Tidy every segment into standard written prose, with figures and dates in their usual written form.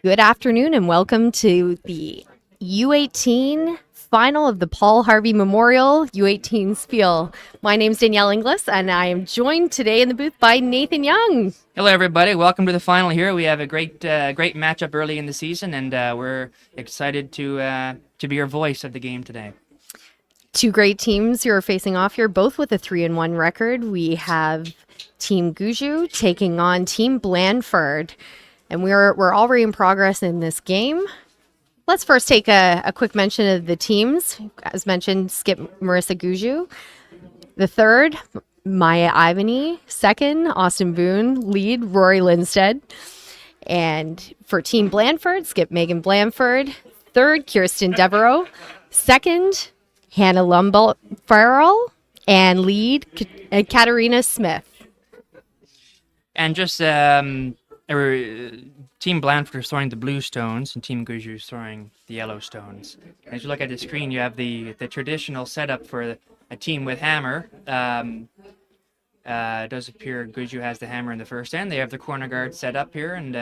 Good afternoon and welcome to the U18 final of the Paul Harvey Memorial U18 Spiel. My name's Danielle Inglis and I am joined today in the booth by Nathan Young. Hello, everybody. Welcome to the final here. We have a great matchup early in the season, and we're excited to be your voice of the game today. Two great teams who are facing off here, both with a 3-1 record. We have Team Gushue taking on Team Blandford. And we're already in progress in this game. Let's first take a quick mention of the teams. As mentioned, Skip Marissa Gushue. The third, Maya Ivany. Second, Austin Boone. Lead, Rory Lindstead. And for Team Blandford, Skip Megan Blandford. Third, Kirsten Devereaux. Second, Hannah Lumble Farrell. And lead, Katarina Smith. And just Team Blandford is throwing the blue stones, and Team Gushue is throwing the yellow stones. As you look at the screen, you have the traditional setup for a team with hammer. It does appear Gushue has the hammer in the first end. They have the corner guard set up here, and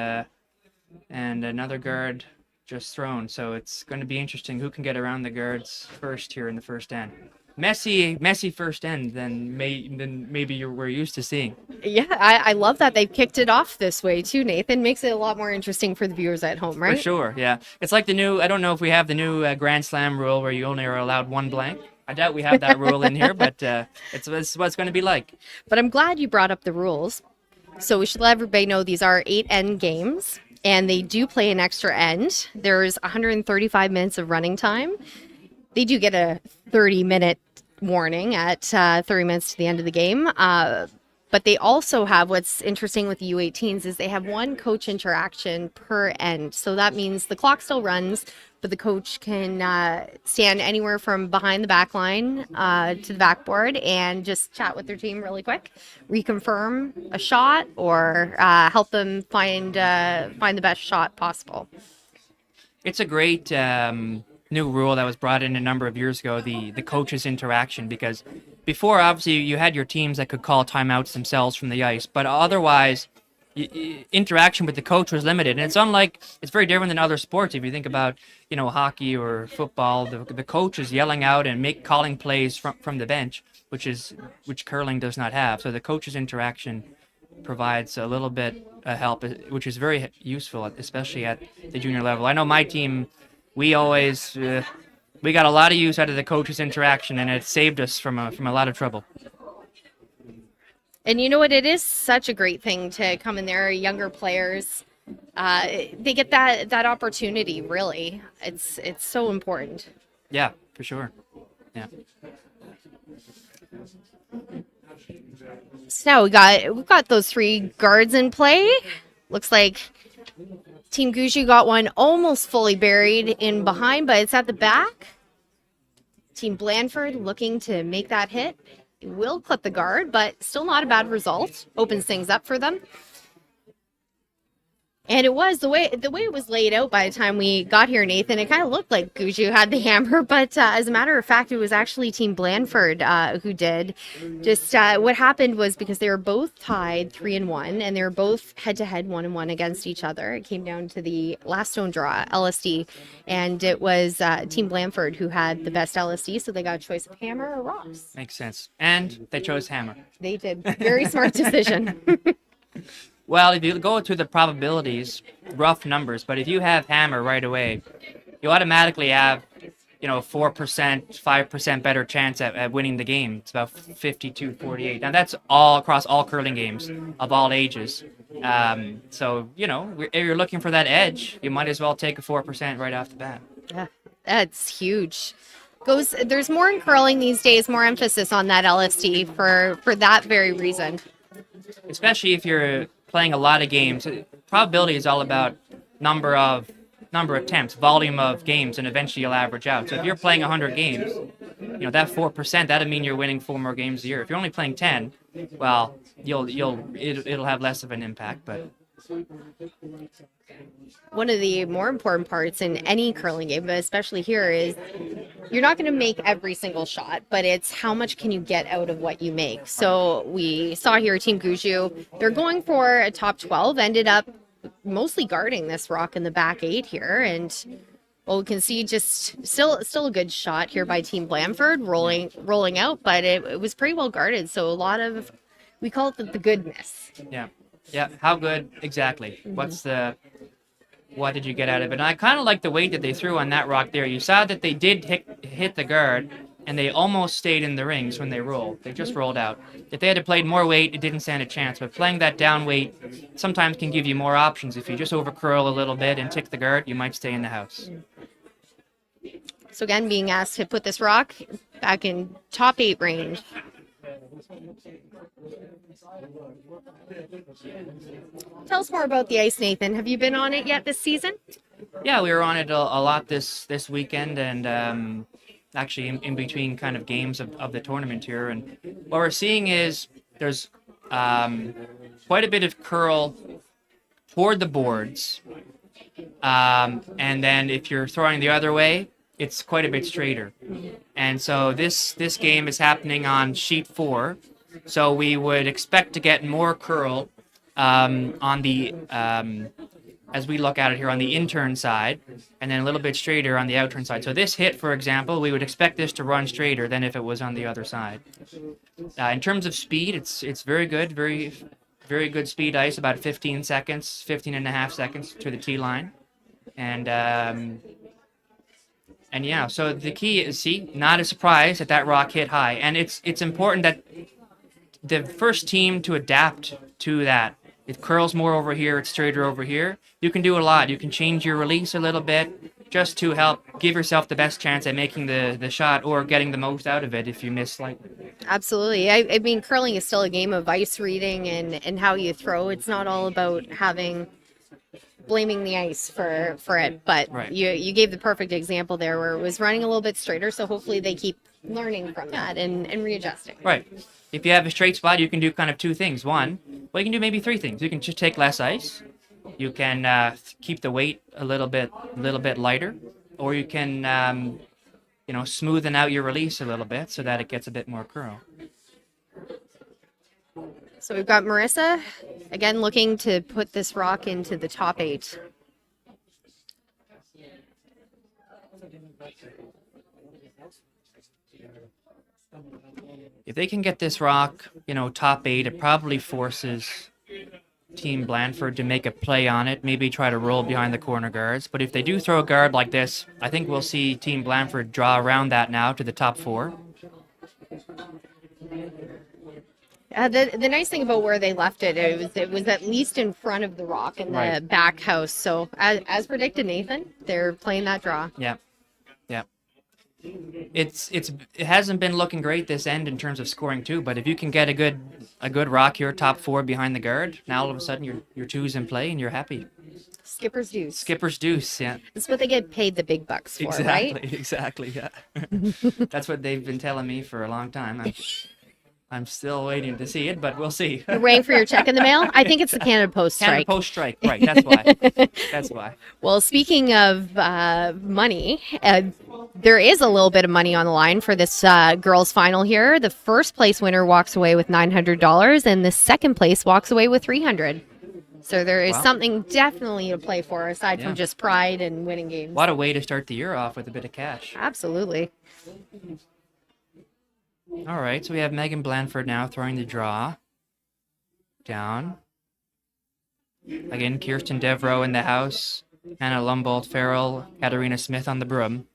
another guard just thrown. So it's going to be interesting who can get around the guards first here in the first end. Messy first end than maybe we're used to seeing. Yeah, I love that they've kicked it off this way too, Nathan. Makes it a lot more interesting for the viewers at home, right? For sure, yeah. It's like the new, I don't know if we have the new Grand Slam rule where you only are allowed one blank. I doubt we have that rule in here, but it's what it's going to be like. But I'm glad you brought up the rules. So we should let everybody know these are 8 end games, and they do play an extra end. There's 135 minutes of running time. They do get a 30-minute warning at 30 minutes to the end of the game. But they also have, what's interesting with the U18s is they have one coach interaction per end. So that means the clock still runs, but the coach can stand anywhere from behind the back line to the backboard and just chat with their team really quick, reconfirm a shot, or help them find the best shot possible. It's a great new rule that was brought in a number of years ago, the coaches interaction, because before, obviously, you had your teams that could call timeouts themselves from the ice, but otherwise interaction with the coach was limited. And it's very different than other sports. If you think about hockey or football, the coach is yelling out and calling plays from the bench, which curling does not have. So the coach's interaction provides a little bit of help, which is very useful, especially at the junior level. I know my team, we always we got a lot of use out of the coaches' interaction, and it saved us from a lot of trouble. And you know what? It is such a great thing to come in there. Younger players, they get that opportunity. Really, it's so important. Yeah, for sure. Yeah. So now we've got those 3 guards in play. Looks like Team Gushue got one almost fully buried in behind, but it's at the back. Team Blandford looking to make that hit. It will clip the guard, but still not a bad result. Opens things up for them. And it was the way it was laid out by the time we got here, Nathan. It kind of looked like Gushue had the hammer, but as a matter of fact, it was actually Team Blandford who did. Just what happened was because they were both tied 3-1, and they were both head-to-head 1-1 against each other. It came down to the last stone draw, LSD, and it was Team Blandford who had the best LSD, so they got a choice of hammer or rocks. Makes sense. And they chose hammer. They did. Very smart decision. Well, if you go to the probabilities, rough numbers, but if you have hammer right away, you automatically have, 4%, 5% better chance at winning the game. It's about 52-48. Now, that's all across all curling games of all ages. So, if you're looking for that edge, you might as well take a 4% right off the bat. Yeah, that's huge. There's more in curling these days, more emphasis on that LSD for that very reason. Especially if you're playing a lot of games. Probability is all about number of attempts, volume of games, and eventually you'll average out. So if you're playing 100 games, that 4%, that'll mean you're winning 4 more games a year. If you're only playing 10, well, it'll have less of an impact, but one of the more important parts in any curling game, but especially here, is you're not going to make every single shot, but it's how much can you get out of what you make. So we saw here Team Gushue, they're going for a top 12, ended up mostly guarding this rock in the back 8 here, and well, we can see just still a good shot here by Team Blandford rolling out, but it was pretty well guarded. So a lot of, we call it the goodness. Yeah. Yeah. How good exactly? What did you get out of it? And I kind of like the weight that they threw on that rock there. You saw that they did hit the guard, and they almost stayed in the rings when they rolled. They just rolled out. If they had played more weight, it didn't stand a chance. But playing that down weight sometimes can give you more options. If you just overcurl a little bit and tick the guard, you might stay in the house. So again, being asked to put this rock back in top 8 range. Tell us more about the ice, Nathan. Have you been on it yet this season? Yeah, we were on it a lot this weekend, and actually in between kind of games of the tournament here. And what we're seeing is there's quite a bit of curl toward the boards, and then if you're throwing the other way, it's quite a bit straighter. And so this game is happening on sheet 4, so we would expect to get more curl on the as we look at it here on the intern side, and then a little bit straighter on the outturn side. So this hit, for example, we would expect this to run straighter than if it was on the other side. In terms of speed, it's very good, very good speed ice, about 15 and a half seconds to the tee line. And yeah, so the key is, see, not a surprise that rock hit high. And it's important that the first team to adapt to that. It curls more over here, it's straighter over here. You can do a lot. You can change your release a little bit just to help give yourself the best chance at making the shot or getting the most out of it if you miss slightly. Absolutely. I mean, curling is still a game of ice reading and how you throw. It's not all about blaming the ice for it, but right. You gave the perfect example there where it was running a little bit straighter, so hopefully they keep learning from that and readjusting. Right. If you have a straight spot, you can do kind of 2 things. One, well, you can do maybe 3 things. You can just take less ice. You can keep the weight a little bit lighter, or you can smoothen out your release a little bit so that it gets a bit more curl. So we've got Marissa again looking to put this rock into the top 8. If they can get this rock, top 8, it probably forces Team Blandford to make a play on it, maybe try to roll behind the corner guards. But if they do throw a guard like this, I think we'll see Team Blandford draw around that now to the top 4. The nice thing about where they left it was at least in front of the rock in the back house. So as predicted, Nathan, they're playing that draw. Yeah. It hasn't been looking great this end in terms of scoring too, but if you can get a good rock here, top 4 behind the guard, now all of a sudden your 2's in play and you're happy. Skipper's deuce, yeah. That's what they get paid the big bucks for, right? Exactly, yeah. That's what they've been telling me for a long time. I'm still waiting to see it, but we'll see. You're waiting for your check in the mail? I think it's the Canada Post strike. Canada Post strike, right, that's why. That's why. Well, speaking of money, there is a little bit of money on the line for this girls' final here. The first place winner walks away with $900, and the second place walks away with $300. So there is something definitely to play for, aside from just pride and winning games. What a way to start the year off with a bit of cash. Absolutely. All right, so we have Megan Blandford now throwing the draw down. Again, Kirsten Devereaux in the house, Hannah Lumbold-Farrell, Katarina Smith on the broom.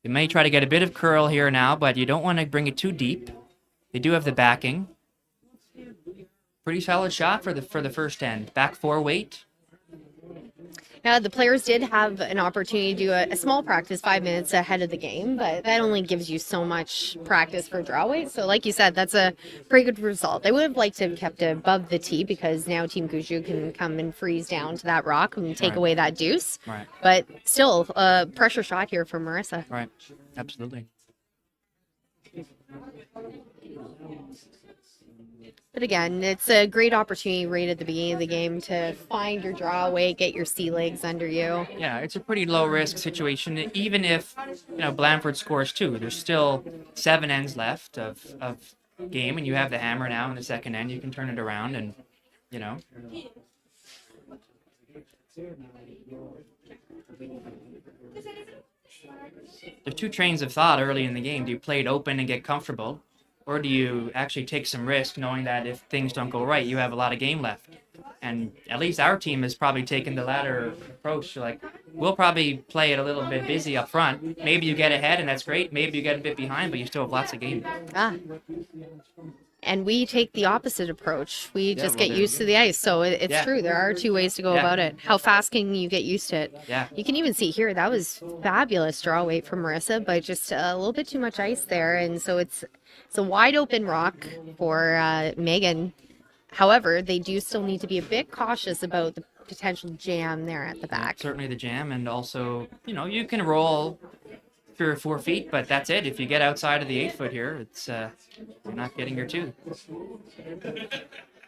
You may try to get a bit of curl here now, but you don't want to bring it too deep. They do have the backing. Pretty solid shot for the first end. Back 4 weight. Now, the players did have an opportunity to do a small practice 5 minutes ahead of the game, but that only gives you so much practice for draw weight. So like you said, that's a pretty good result. They would have liked to have kept it above the tee because now Team Gushue can come and freeze down to that rock and take away that deuce. Right. But still, a pressure shot here for Marissa. Right, absolutely. But again, it's a great opportunity right at the beginning of the game to find your draw weight, get your sea legs under you. Yeah, it's a pretty low risk situation. Even if Blandford scores 2, there's still 7 ends left of game, and you have the hammer now in the second end. You can turn it around, and There's two trains of thought early in the game. Do you play it open and get comfortable, or do you actually take some risk knowing that if things don't go right, you have a lot of game left? And at least our team has probably taken the latter approach. Like, we'll probably play it a little bit busy up front. Maybe you get ahead, and that's great. Maybe you get a bit behind, but you still have lots of game. And we take the opposite approach. We just get there used you to the ice. So it's true. There are two ways to go Yeah. about it. How fast can you get used to it? Yeah. You can even see here, that was fabulous draw weight from Marissa, but just a little bit too much ice there. And so it's a wide open rock for Megan. However, they do still need to be a bit cautious about the potential jam there at the back. Certainly the jam, and also, you can roll 3 or 4 feet, but that's it. If you get outside of the 8 foot here, it's you're not getting your 2.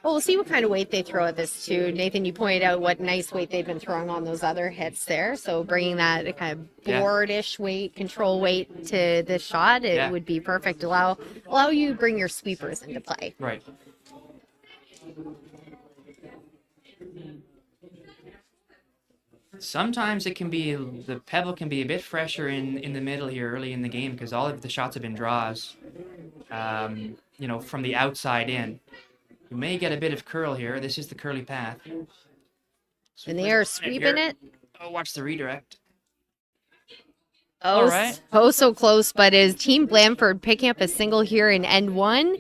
Well, we'll see what kind of weight they throw at this too. Nathan, you pointed out what nice weight they've been throwing on those other hits there. So bringing that kind of boardish weight, control weight to this shot, it would be perfect. Allow you to bring your sweepers into play. Right. Sometimes the pebble can be a bit fresher in the middle here early in the game because all of the shots have been draws, from the outside in. You may get a bit of curl here. This is the curly path. And they are sweeping it. Oh, watch the redirect. Oh, All right. So close, but is Team Blandford picking up a single here in end 1,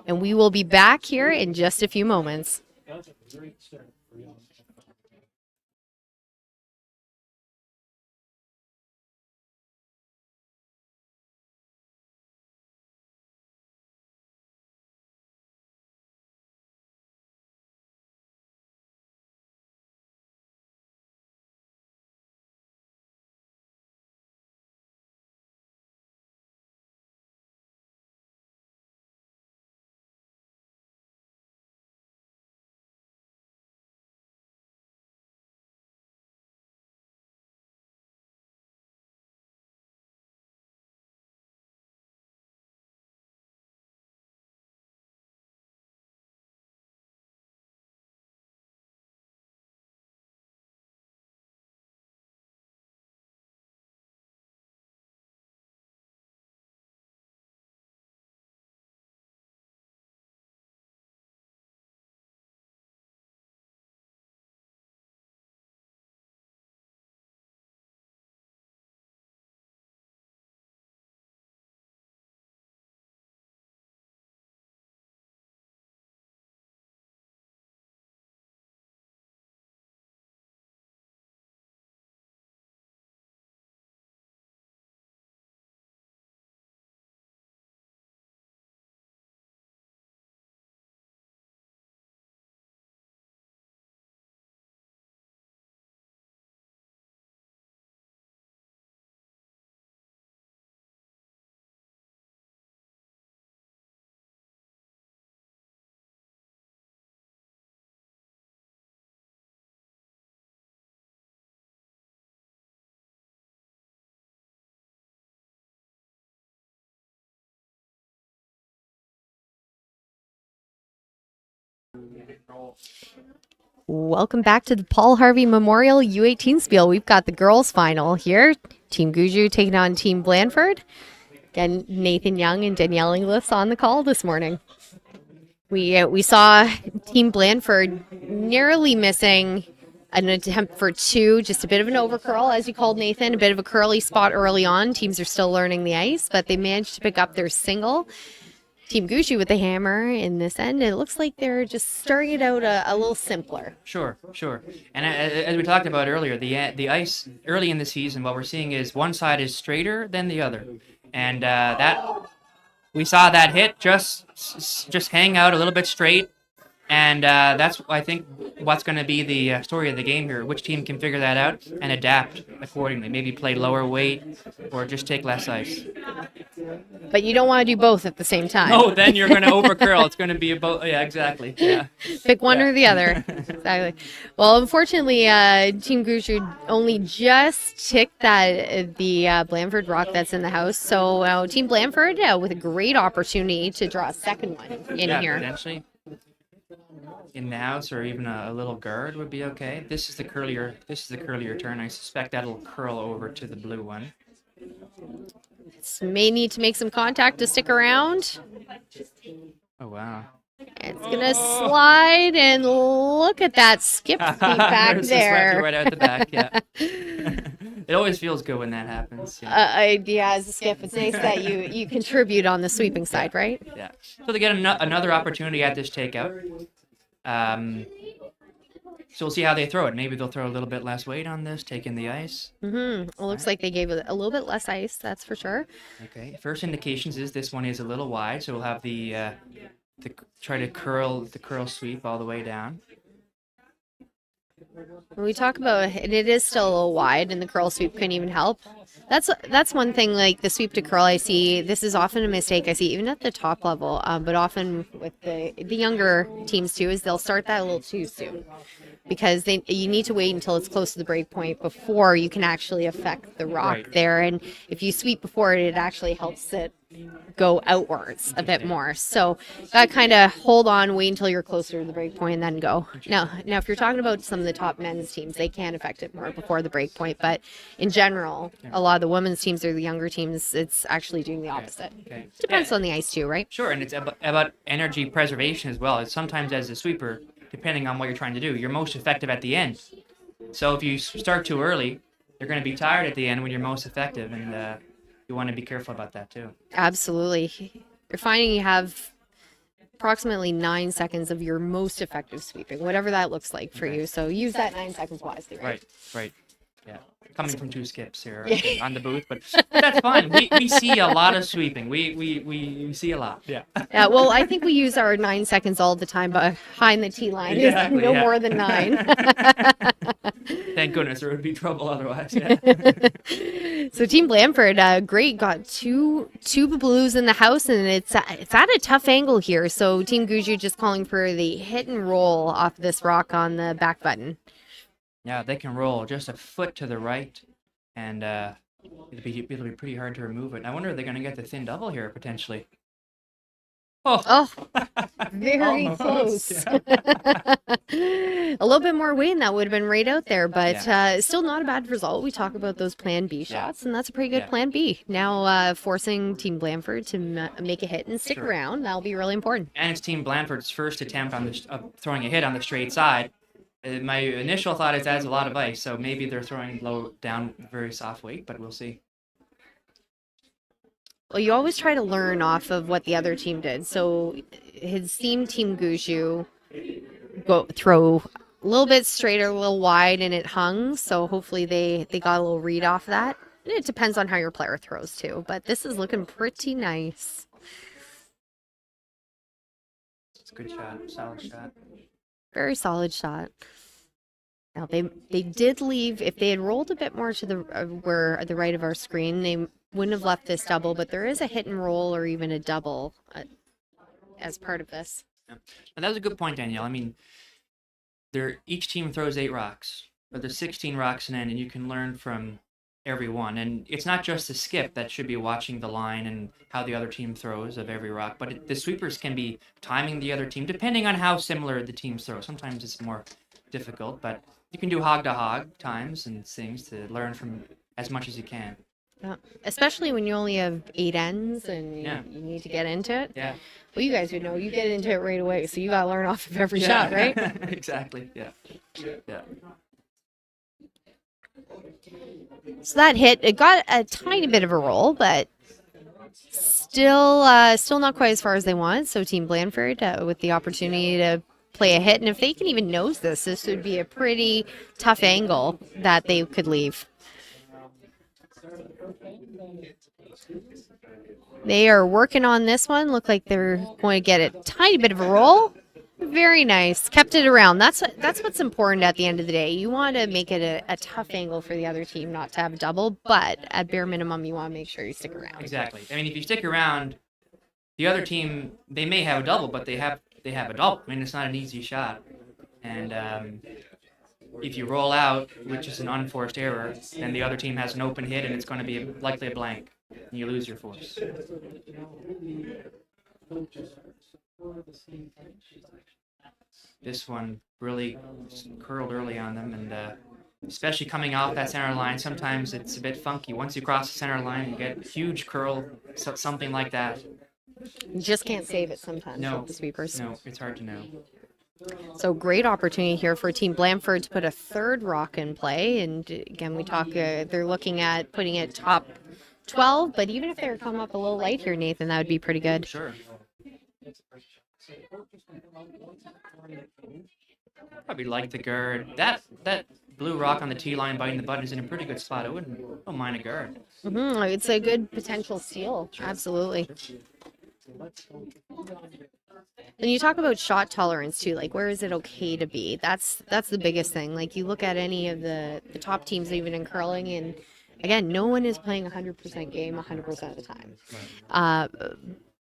and we will be back here in just a few moments. That's a great start for you. Welcome back to the Paul Harvey Memorial U18 Spiel. We've got the girls' final here. Team Gushue taking on Team Blandford. Again, Nathan Young and Danielle Inglis on the call this morning. We saw Team Blandford narrowly missing an attempt for 2, just a bit of an overcurl, as you called, Nathan, a bit of a curly spot early on. Teams are still learning the ice, but they managed to pick up their single. Team Gushue with the hammer in this end. It looks like they're just starting it out a little simpler. Sure. And as we talked about earlier, the ice early in the season, what we're seeing is one side is straighter than the other, and that we saw that hit just hang out a little bit straight, and that's I think what's going to be the story of the game here. Which team can figure that out and adapt accordingly? Maybe play lower weight or just take less ice. But you don't want to do both at the same time. No, then you're going to overcurl. It's going to be both. Yeah, exactly. Yeah. Pick one or the other. Exactly. Well, unfortunately, Team Gushue only just ticked the Blandford rock that's in the house. So Team Blandford with a great opportunity to draw a second one in here. Potentially. in the house, or even a little guard would be okay. This is the curlier. This is the curlier turn. I suspect that'll curl over to the blue one. May need to make some contact to stick around. Oh wow! It's gonna slide, and look at that skip speed back There's the slap there. right out the back. Yeah. It always feels good when that happens. Yeah. Yeah, as a skip, it's nice that you contribute on the sweeping side, right? Yeah. So they get another opportunity at this takeout. So we'll see how they throw it. Maybe they'll throw a little bit less weight on this, take in the ice. It looks like they gave it a little bit less ice, that's for sure. Okay. First indications is this one is a little wide, so we'll have the try to curl the curl sweep all the way down. When we talk about it, it is still a little wide, and the curl sweep couldn't even help. That's one thing, like the sweep to curl, I see. This is often a mistake I see, even at the top level, but often with the younger teams too, is they'll start that a little too soon. Because you need to wait until it's close to the break point before you can actually affect the rock there. And if you sweep before it, it actually helps it go outwards a bit more. So that kind of hold on, wait until you're closer to the break point, and then go. Now, if you're talking about some of the top men's teams, they can affect it more before the break point. But in general, a lot of the women's teams or the younger teams, it's actually doing the opposite. Okay. Depends on the ice too, right? Sure, and it's about energy preservation as well. It's sometimes as a sweeper, depending on what you're trying to do, you're most effective at the end. So if you start too early, you're going to be tired at the end when you're most effective, and you want to be careful about that too. Absolutely. You're finding you have approximately 9 seconds of your most effective sweeping, whatever that looks like for you. So use that 9 seconds wisely, right? Right. Yeah. Coming from two skips here on the booth, but that's fine. We see a lot of sweeping. We see a lot. Yeah. Yeah, well, I think we use our 9 seconds all the time behind the tee line. Exactly, No yeah. more than 9. Thank goodness, there would be trouble otherwise. Yeah. So Team Blandford, great, got two blues in the house, and it's at a tough angle here. So Team Gushue just calling for the hit and roll off this rock on the back button. Yeah, they can roll just a foot to the right, and it'll be pretty hard to remove it. I wonder if they're going to get the thin double here potentially. Oh, very Almost, close. yeah. A little bit more weight, and that would have been right out there, but still not a bad result. We talk about those plan B shots, and that's a pretty good plan B. Now forcing Team Blandford to make a hit and stick around. That'll be really important. And it's Team Blandford's first attempt on throwing a hit on the straight side. My initial thought is that's a lot of ice, so maybe they're throwing low down, very soft weight, but we'll see. Well, you always try to learn off of what the other team did. So his Team Gushue throw a little bit straighter, a little wide, and it hung. So hopefully they got a little read off that. And it depends on how your player throws too, but this is looking pretty nice. It's a good shot, solid shot. Very solid shot. Now they did leave. If they had rolled a bit more to the right of our screen, they wouldn't have left this double. But there is a hit and roll or even a double as part of this. Yeah. And that was a good point, Danielle. I mean, each team throws 8 rocks, but there's 16 rocks in end, and you can learn from every one. And it's not just the skip that should be watching the line and how the other team throws of every rock, but the sweepers can be timing the other team depending on how similar the teams throw. Sometimes it's more difficult, but you can do hog to hog times and things to learn from as much as you can. Yeah. Especially when you only have 8 ends and you need to get into it. Yeah. Well, you guys would know. You get into it right away, so you got to learn off of every shot, right? Exactly. Yeah. Yeah. So that hit, it got a tiny bit of a roll, but still not quite as far as they want. So Team Blandford with the opportunity to play a hit, and if they can even nose this would be a pretty tough angle that they could leave. They are working on this one. Look like they're going to get a tiny bit of a roll. Very nice. Kept it around. That's what's important at the end of the day. You want to make it a tough angle for the other team not to have a double, but at bare minimum, you want to make sure you stick around. Exactly. I mean, if you stick around, the other team, they may have a double, but they have a double. I mean, it's not an easy shot. And if you roll out, which is an unforced error, then the other team has an open hit, and it's going to be likely a blank, and you lose your force. this one really curled early on them, and especially coming off that center line, sometimes it's a bit funky. Once you cross the center line, you get a huge curl, something like that. You just can't save it sometimes No, with the sweepers. no, it's hard to know. So great opportunity here for Team Blandford to put a third rock in play. And again, we talk, they're looking at putting it top 12, but even if they were coming up a little light here, Nathan, that would be pretty good. Sure. Probably like the guard. That blue rock on the tee line biting the button is in a pretty good spot. I wouldn't mind a guard. It's a good potential steal. Absolutely. And you talk about shot tolerance too, like where is it okay to be? That's the biggest thing. Like you look at any of the top teams even in curling, and again, no one is playing 100% game 100% of the time.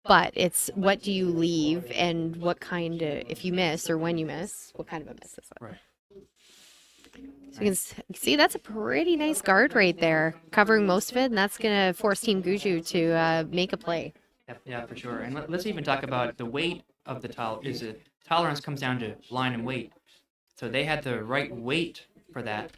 But it's what do you leave and what kind of, if you miss or when you miss, what kind of a miss is it? Right. So you can see that's a pretty nice guard right there, covering most of it, and that's going to force Team Gushue to make a play. Yeah, for sure. And let's even talk about the weight of the tolerance comes down to line and weight. So they had the right weight for that.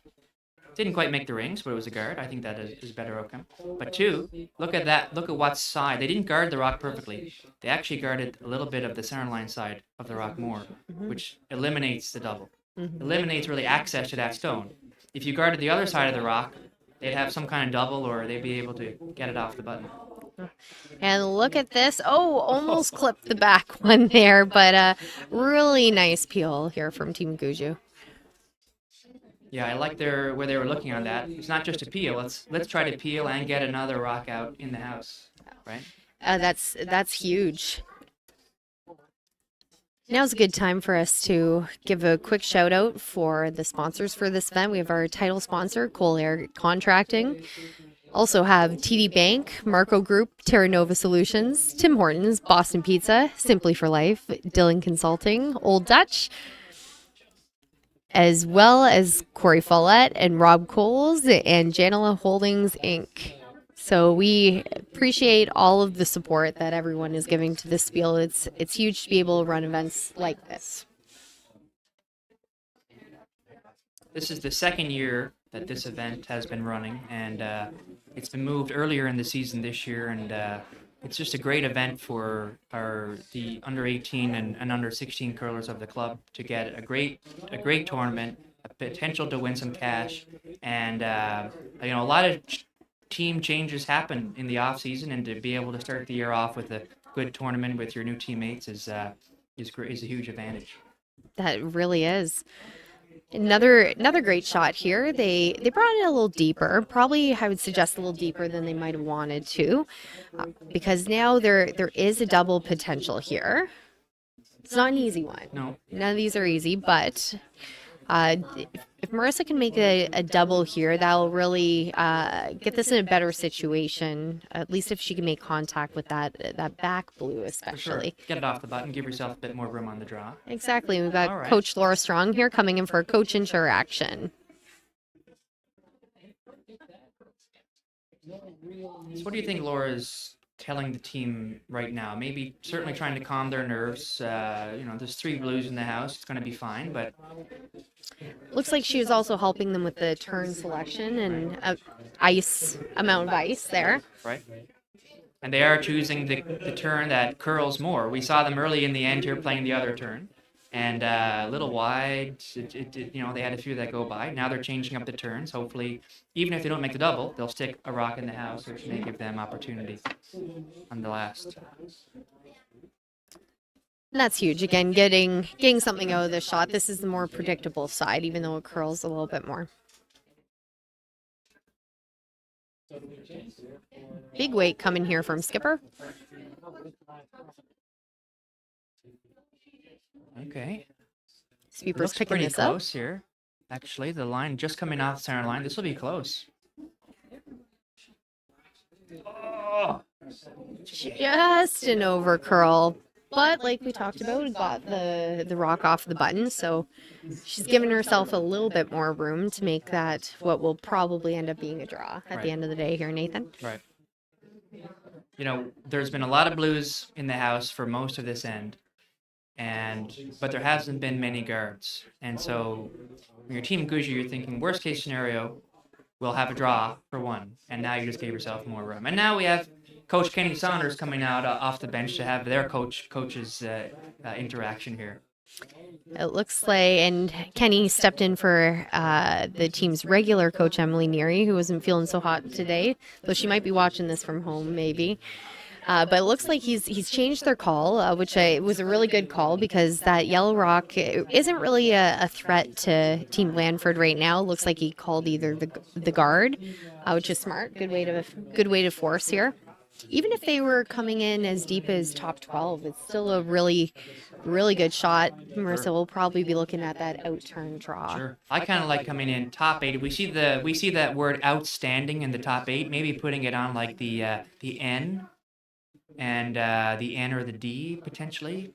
Didn't quite make the rings, but it was a guard. I think that is a better outcome. But two, look at that. Look at what side. They didn't guard the rock perfectly. They actually guarded a little bit of the center line side of the rock more, which eliminates the double. Eliminates really access to that stone. If you guarded the other side of the rock, they'd have some kind of double, or they'd be able to get it off the button. And look at this. Oh, almost clipped the back one there, but really nice peel here from Team Gushue. Yeah, I like where they were looking on that. It's not just a peel. Let's try to peel and get another rock out in the house, right? That's huge. Now's a good time for us to give a quick shout out for the sponsors for this event. We have our title sponsor, Cole Air Contracting. Also have TD Bank, Marco Group, Terra Nova Solutions, Tim Hortons, Boston Pizza, Simply for Life, Dillon Consulting, Old Dutch, as well as Corey Follett and Rob Coles and Janela Holdings, Inc. So we appreciate all of the support that everyone is giving to this Spiel. It's huge to be able to run events like this. This is the second year that this event has been running, and it's been moved earlier in the season this year, and it's just a great event for the under 18 and under 16 curlers of the club to get a great tournament, a potential to win some cash, and a lot of team changes happen in the off season, and to be able to start the year off with a good tournament with your new teammates is a huge advantage. That really is. Another great shot here. They brought it a little deeper. Probably, I would suggest a little deeper than they might have wanted to, because now there is a double potential here. It's not an easy one. No. None of these are easy, but if Marissa can make a double here, that'll really get this in a better situation, at least if she can make contact with that back blue especially. Sure. Get it off the button, give yourself a bit more room on the draw. Exactly. We've got right. Coach Laura Strong here coming in for a coach interaction. So what do you think Laura's telling the team right now? Maybe certainly trying to calm their nerves. There's 3 blues in the house. It's going to be fine, but Looks like she was also helping them with the turn selection and amount of ice there. right. And they are choosing the turn that curls more. We saw them early in the end here playing the other turn, and a little wide. They had a few that go by. Now they're changing up the turns. Hopefully, even if they don't make the double, they'll stick a rock in the house, which may give them opportunity on the last. And that's huge. Again, getting something out of this shot. This is the more predictable side, even though it curls a little bit more. Big weight coming here from Skipper. Okay. Sweeper's Looks picking pretty this up. close here. Actually, the line just coming off the center line. This will be close. Oh. Just an over curl. But like we talked about, it got the rock off the button, so she's given herself a little bit more room to make that what will probably end up being a draw at the end of the day here, Nathan. Right. There's been a lot of blues in the house for most of this end. but there hasn't been many guards. And so when you're Team Gushue, you're thinking worst case scenario, we'll have a draw for one, and now you just gave yourself more room. And now we have Coach Kenny Saunders coming out off the bench to have their coaches interaction here. It looks like, and Kenny stepped in for the team's regular coach, Emily Neary, who wasn't feeling so hot today, though she might be watching this from home, maybe. But it looks like he's changed their call, which was a really good call because that Yellow Rock isn't really a threat to Team Blandford right now. It looks like he called either the guard, which is smart. Good way to force here. Even if they were coming in as deep as top 12, it's still a really, really good shot. Marissa will probably be looking at that out-turn draw. Sure. I kind of like coming in top 8. We see that word outstanding in the top 8. Maybe putting it on like the N and the N or the D potentially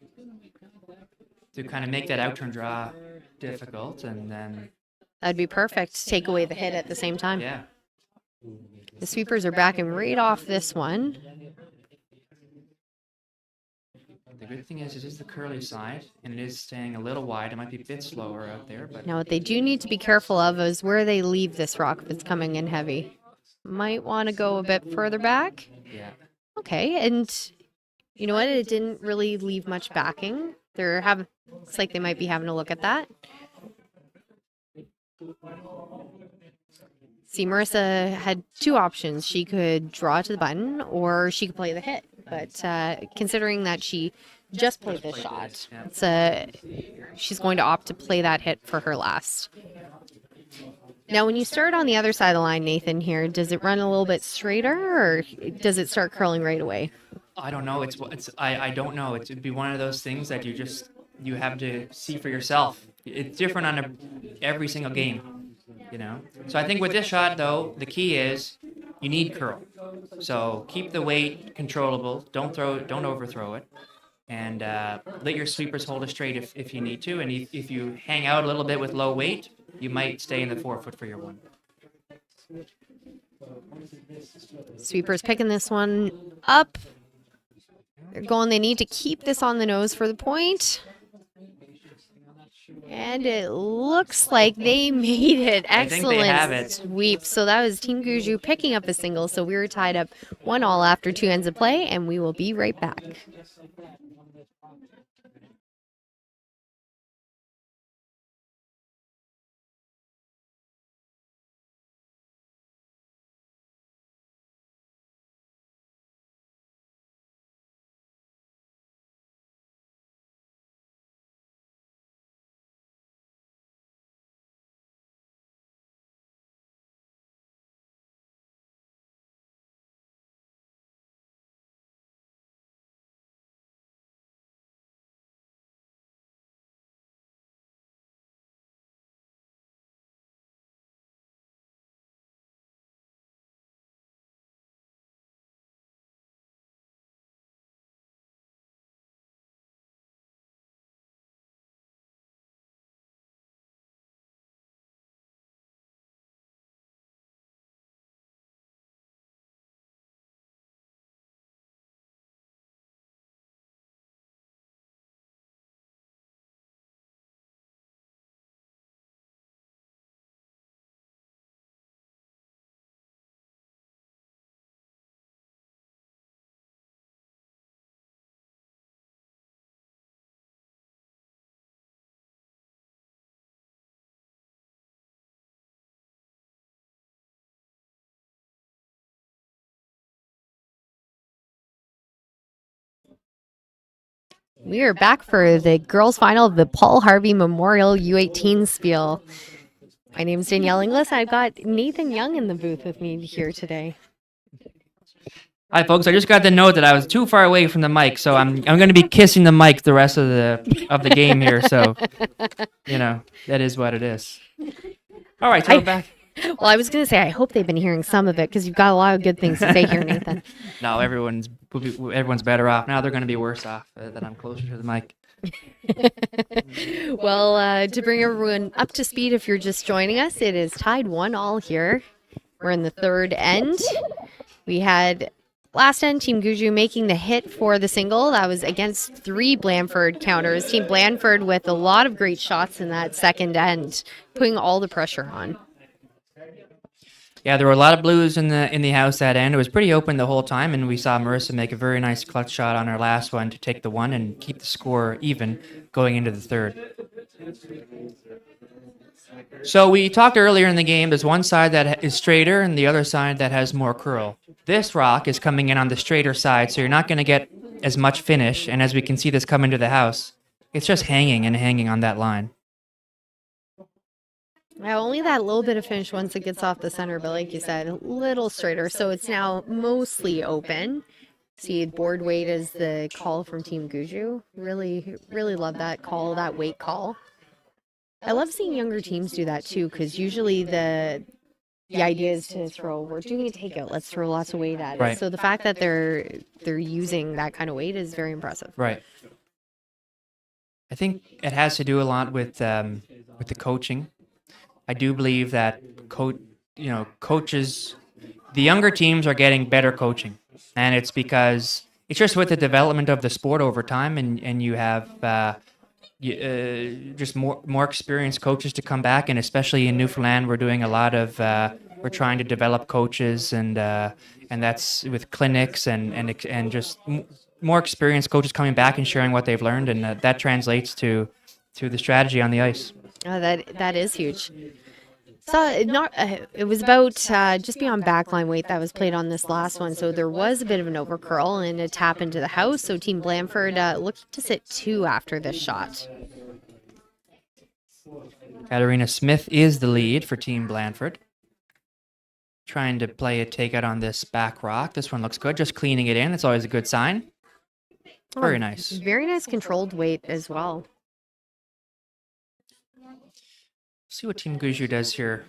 to kind of make that out-turn draw difficult, and then That'd be perfect. Take away the hit at the same time. yeah. The sweepers are backing right off this one. The good thing is, it is the curly side, and it is staying a little wide. It might be a bit slower out there, but Now, what they do need to be careful of is where they leave this rock if it's coming in heavy. Might want to go a bit further back. yeah. Okay, and you know what? It didn't really leave much backing. Looks like they might be having a look at that. See, Marissa had two options. She could draw to the button, or she could play the hit. But considering that she just played this shot, she's going to opt to play that hit for her last. Now, when you start on the other side of the line, Nathan, here, does it run a little bit straighter, or does it start curling right away? I don't know. I don't know. It'd be one of those things that you have to see for yourself. It's different on every single game, you know. So I think with this shot, though, the key is you need curl. So keep the weight controllable. Don't overthrow it, and let your sweepers hold it straight if you need to. And if you hang out a little bit with low weight, you might stay in the 4-foot for your one. Sweepers picking this one up. They're going, they need to keep this on the nose for the point. And it looks like they made it. I think they have Excellent it. sweep. So that was Team Gushue picking up a single. So we were tied up 1-1 after 2 ends of play, and we will be right back. We are back for the girls' final of the Paul Harvey Memorial U18 Spiel. My name is Danielle Inglis. I've got Nathan Young in the booth with me here today. Hi, folks. I just got the note that I was too far away from the mic, so I'm going to be kissing the mic the rest of the game here. So, you know, that is what it is. All right, so we're back. Well, I was going to say, I hope they've been hearing some of it because you've got a lot of good things to say here, Nathan. No, everyone's better off. Now they're going to be worse off that I'm closer to the mic. Well, to bring everyone up to speed, if you're just joining us, it is tied 1-1 here. We're in the third end. We had Last end, Team Gushue making the hit for the single. That was against 3 Blandford counters. Team Blandford with a lot of great shots in that second end, putting all the pressure on. Yeah, there were a lot of blues in the house that end. It was pretty open the whole time, and we saw Marissa make a very nice clutch shot on her last one to take the one and keep the score even going into the third. So we talked earlier in the game, there's one side that is straighter and the other side that has more curl. This rock is coming in on the straighter side, so you're not going to get as much finish, and as we can see this come into the house, it's just hanging and hanging on that line. Now, only that little bit of finish once it gets off the center, but like you said, a little straighter. So it's now mostly open. See, board weight is the call from Team Gushue. Really, really love that call, that weight call. I love seeing younger teams do that too, because usually the idea is to throw, we're doing a takeout, let's throw lots of weight at it. Right. So the fact that they're using that kind of weight is very impressive. Right. I think it has to do a lot with the coaching. I do believe that coaches, the younger teams are getting better coaching, and it's because it's just with the development of the sport over time, and you have just more experienced coaches to come back, and especially in Newfoundland, we're doing a lot of we're trying to develop coaches, and that's with clinics and just more experienced coaches coming back and sharing what they've learned, and that translates to the strategy on the ice. Oh, that is huge. So it was about just beyond backline weight that was played on this last one. So there was a bit of an overcurl and a tap into the house. So Team Blandford looked to sit 2 after this shot. Katarina Smith is the lead for Team Blandford. Trying to play a takeout on this back rock. This one looks good. Just cleaning it in. It's always a good sign. Very nice. Very nice controlled weight as well. See what Team Gushue does here.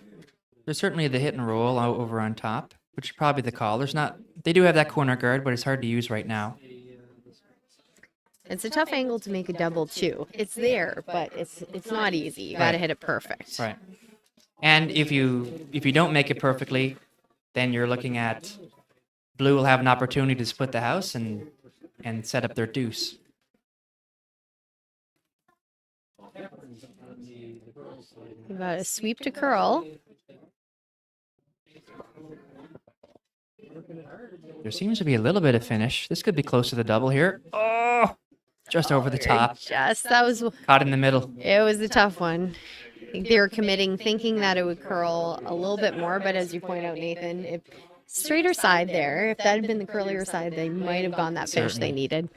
There's certainly the hit and roll over on top, which is probably the call. They do have that corner guard, but it's hard to use right now. It's a tough angle to make a double too. It's there, but it's not easy. You got to hit it perfect. Right. And if you don't make it perfectly, then you're looking at blue will have an opportunity to split the house and set up their deuce. We've got a sweep to curl. There seems to be a little bit of finish. This could be close to the double here. Oh, just over the top. That was Caught in the middle. It was a tough one. I think they were committing, thinking that it would curl a little bit more, but as you point out, Nathan, if straighter side there, if that had been the curlier side, they might have gone that finish they needed.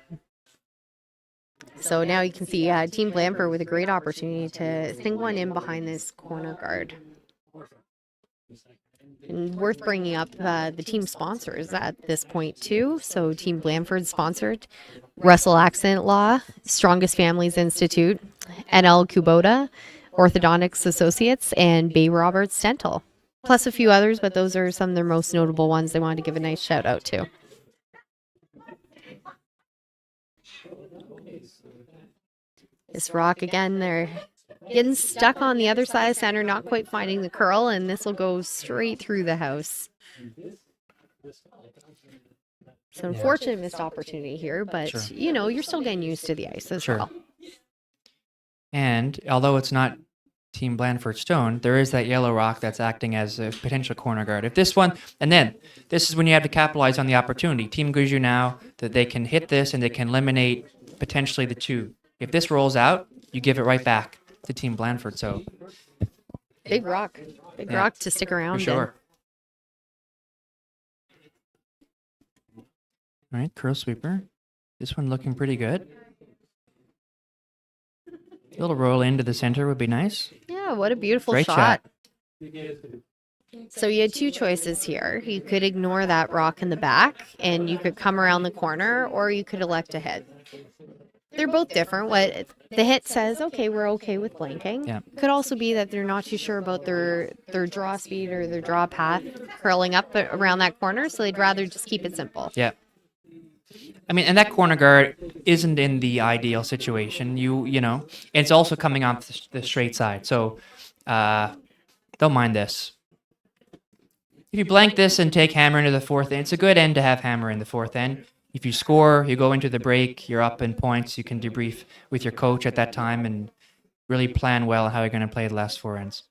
So now you can see Team Blandford with a great opportunity to sink one in behind this corner guard. And worth bringing up the team sponsors at this point too. So Team Blandford sponsored Russell Accident Law, Strongest Families Institute, NL Kubota, Orthodontics Associates, and Bay Roberts Dental. Plus a few others, but those are some of their most notable ones they wanted to give a nice shout out to. This rock again, they're getting stuck on the other side of center, not quite finding the curl, and this will go straight through the house. So unfortunate missed opportunity here, but Sure. You're still getting used to the ice as well. And although it's not Team Blandford Stone, there is that yellow rock that's acting as a potential corner guard. If this one, and then this is when you have to capitalize on the opportunity. Team Gushue now that they can hit this and they can eliminate potentially the 2. If this rolls out, you give it right back to Team Blandford. So big rock to stick around. For sure. All right, curl sweeper. This one looking pretty good. A little roll into the center would be nice. Yeah, what a beautiful Great shot. So you had 2 choices here. You could ignore that rock in the back, and you could come around the corner, or you could elect to hit. They're both different. What the hit says, okay, we're okay with blanking. Yeah. Could also be that they're not too sure about their draw speed or their draw path curling up around that corner, so they'd rather just keep it simple. Yeah. I mean, and that corner guard isn't in the ideal situation. You know, it's also coming off the straight side. So don't mind this. if you blank this and take hammer into the fourth end, it's a good end to have hammer in the fourth end. If you score, you go into the break, you're up in points, you can debrief with your coach at that time and really plan well how you're going to play the last four ends.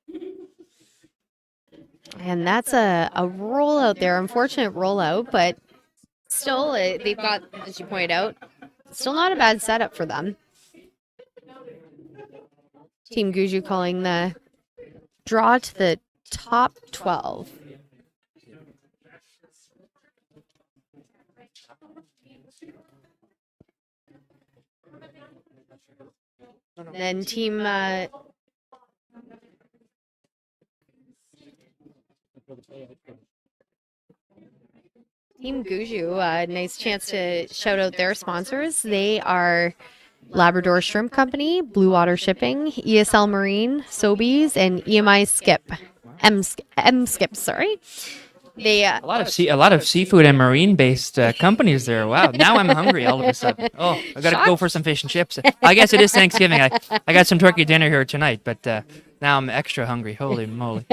And that's a rollout there, unfortunate rollout, but still, they've got, as you pointed out, still not a bad setup for them. Team Gushue calling the draw to the top 12. Then Team Gushue, nice chance to shout out their sponsors. They are Labrador Shrimp Company, Blue Water Shipping, ESL Marine, Sobeys, and EMI Skip. M Skip, sorry. They A lot of seafood and marine based companies there. Wow, now I'm hungry all of a sudden. Oh, I gotta go for some fish and chips. I guess it is Thanksgiving. I got some turkey dinner here tonight, but now I'm extra hungry. Holy moly!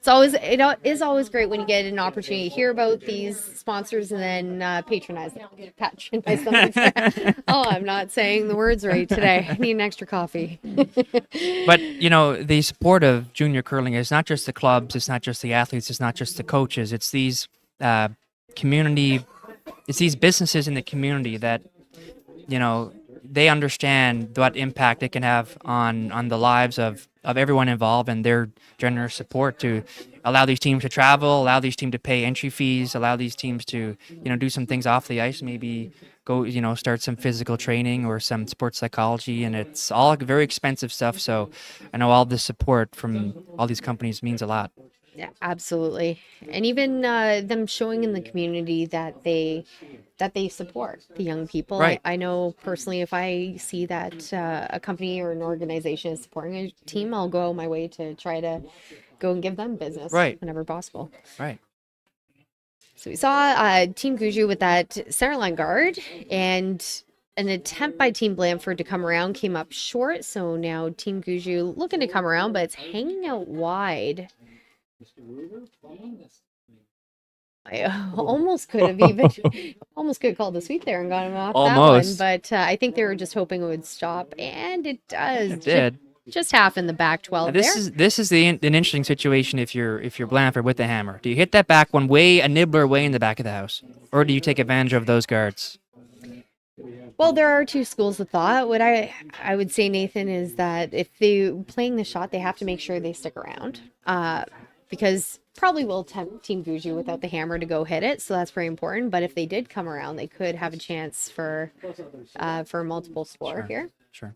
it is always great when you get an opportunity to hear about these sponsors and then patronize them. Oh, I'm not saying the words right today. I need an extra coffee. But the support of junior curling is not just the clubs, it's not just the athletes, it's not just the coaches. It's these community, it's these businesses in the community that they understand what impact it can have on the lives of everyone involved, and their generous support to allow these teams to travel, allow these teams to pay entry fees, allow these teams to do some things off the ice, maybe go start some physical training or some sports psychology, and it's all very expensive stuff. So I know all this support from all these companies means a lot. Yeah, absolutely. And even them showing in the community that they support the young people. Right. I know personally, if I see that a company or an organization is supporting a team, I'll go my way to try to go and give them business whenever possible. Right. So we saw Team Gushue with that centerline guard, and an attempt by Team Blandford to come around came up short. So now Team Gushue looking to come around, but it's hanging out wide. I almost could have called the sweep there and got him off Almost. that one, but I think they were just hoping it would stop, and it does. It did. Just half in the back 12 Now, this is an interesting situation if you're Blandford with the hammer. Do you hit that back one a nibbler way in the back of the house, or do you take advantage of those guards? Well, there are two schools of thought. What I would say, Nathan, is that if they're playing the shot, they have to make sure they stick around, because probably will tempt Team Gushue without the hammer to go hit it, so that's very important. But if they did come around, they could have a chance for multiple score here. Sure.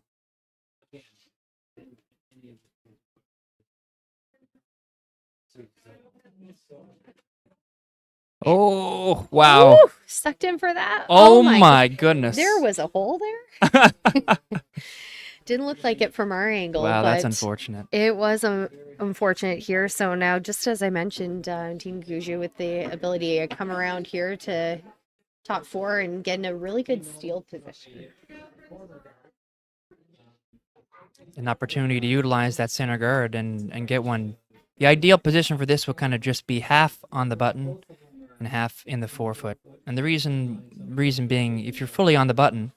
Oh, wow. Ooh, sucked in for that. Oh my goodness. There was a hole there. Didn't look like it from our angle. Wow, but that's unfortunate. It was unfortunate here. So now, just as I mentioned, Team Gushue with the ability to come around here to top four and get in a really good steal position. An opportunity to utilize that center guard and get one. The ideal position for this will kind of just be half on the button and half in the forefoot. And the reason being, if you're fully on the button,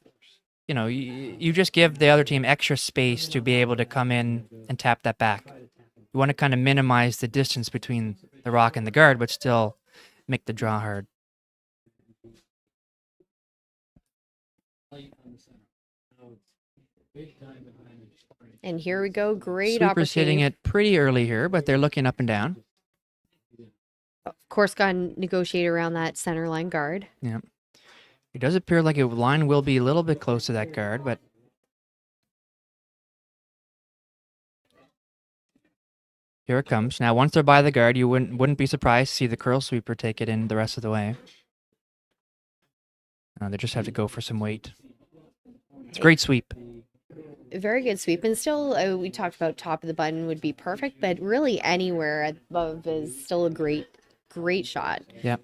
you just give the other team extra space to be able to come in and tap that back. You want to kind of minimize the distance between the rock and the guard, but still make the draw hard. And here we go. Great Sweeper's opportunity. hitting it pretty early here, but they're looking up and down. Of course, got to negotiate around that center line guard. Yeah. It does appear like a line will be a little bit close to that guard, but here it comes. Now, once they're by the guard, you wouldn't be surprised to see the curl sweeper take it in the rest of the way. They just have to go for some weight. It's a great sweep. Very good sweep. And still, we talked about top of the button would be perfect, but really anywhere above is still a great shot. Yep.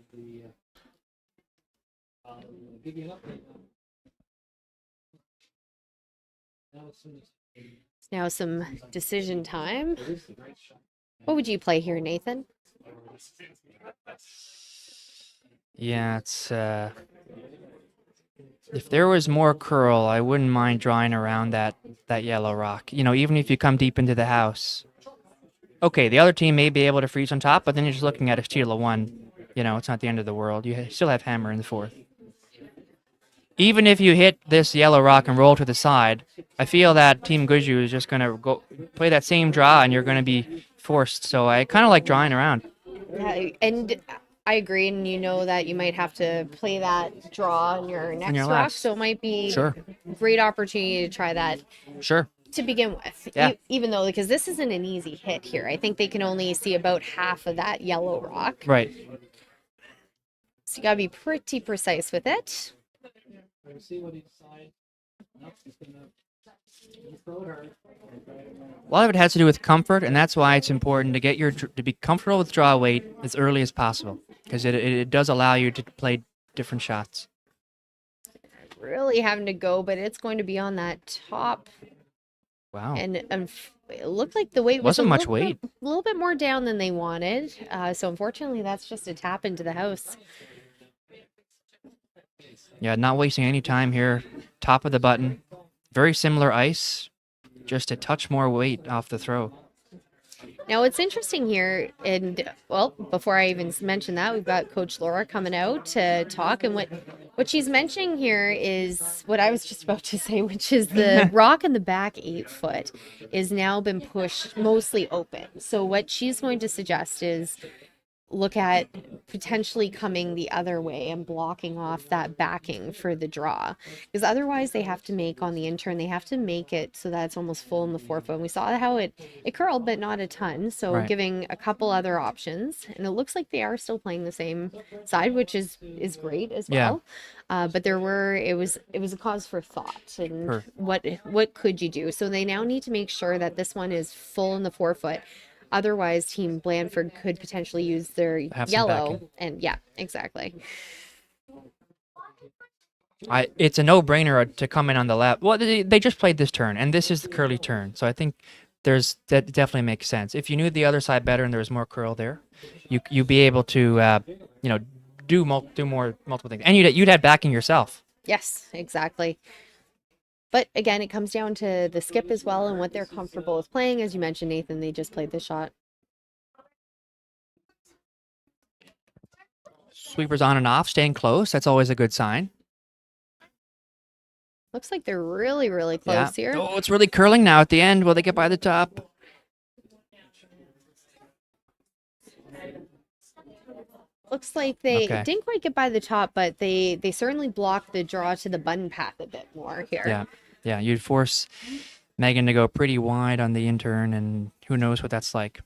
Now some decision time. What would you play here, Nathan? Yeah, it's if there was more curl, I wouldn't mind drawing around that yellow rock. Even if you come deep into the house. Okay, the other team may be able to freeze on top, but then you're just looking at a steal of one. It's not the end of the world. You still have hammer in the fourth. Even if you hit this yellow rock and roll to the side, I feel that Team Gushue is just going to go play that same draw, and you're going to be forced. So I kind of like drawing around. Yeah, and I agree, and you know that you might have to play that draw on your next your rock, last. so it might be Sure. a great opportunity to try that Sure. to begin with. Yeah. Even though, because this isn't an easy hit here. I think they can only see about half of that yellow rock. Right. So you got to be pretty precise with it. Let's see what he decides. Nope, he's gonna throw it hard. A lot of it has to do with comfort, and that's why it's important to get to be comfortable with draw weight as early as possible, because it does allow you to play different shots. Really having to go, but it's going to be on that top. Wow. And it looked like the weight Wasn't a much little weight. a little bit more down than they wanted. So unfortunately, that's just a tap into the house. Yeah, not wasting any time here. Top of the button. Very similar ice, just a touch more weight off the throw. Now, what's interesting here, and well, before I even mention that, we've got Coach Laura coming out to talk, and what she's mentioning here is what I was just about to say, which is the rock in the back 8 foot is now been pushed mostly open. So what she's going to suggest is look at potentially coming the other way and blocking off that backing for the draw, because otherwise they have to make on the in-turn, they have to make it so that it's almost full in the 4 foot. And we saw how it curled, but not a ton, so Right. giving a couple other options, and it looks like they are still playing the same side, which is great as Yeah. well. But it was a cause for thought, and Sure. what could you do? So they now need to make sure that this one is full in the 4 foot. Otherwise, Team Blandford could potentially use their Have some yellow. backing. And yeah, exactly. It's a no-brainer to come in on the left. Well, they just played this turn, and this is the curly turn. So I think that definitely makes sense. If you knew the other side better and there was more curl there, you'd be able to do multiple things, and you'd have backing yourself. Yes, exactly. But again, it comes down to the skip as well and what they're comfortable with playing. As you mentioned, Nathan, they just played this shot. Sweepers on and off, staying close. That's always a good sign. Looks like they're really, really close here. Oh, it's really curling now at the end. Will they get by the top? Looks like they Okay. didn't quite get by the top, but they certainly blocked the draw to the button path a bit more here. Yeah. You'd force Megan to go pretty wide on the in-turn, and who knows what that's like.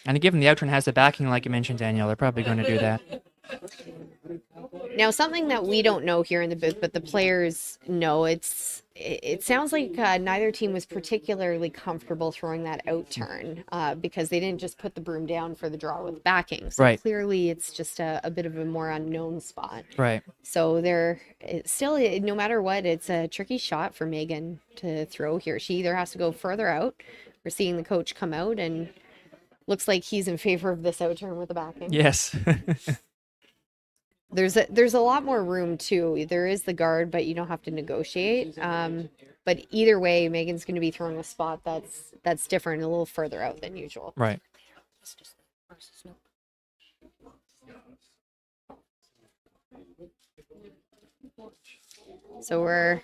And given the out-turn has the backing, like you mentioned, Danielle, they're probably going to do that. Now, something that we don't know here in the booth, but the players know, it sounds like neither team was particularly comfortable throwing that out turn because they didn't just put the broom down for the draw with backing. So Right. clearly it's just a bit of a more unknown spot. Right. So it's still, no matter what, it's a tricky shot for Megan to throw here. She either has to go further out. We're seeing the coach come out, and looks like he's in favor of this out turn with the backing. Yes. There's a lot more room too. There is the guard, but you don't have to negotiate. But either way, Megan's going to be throwing a spot that's different, a little further out than usual. Right. So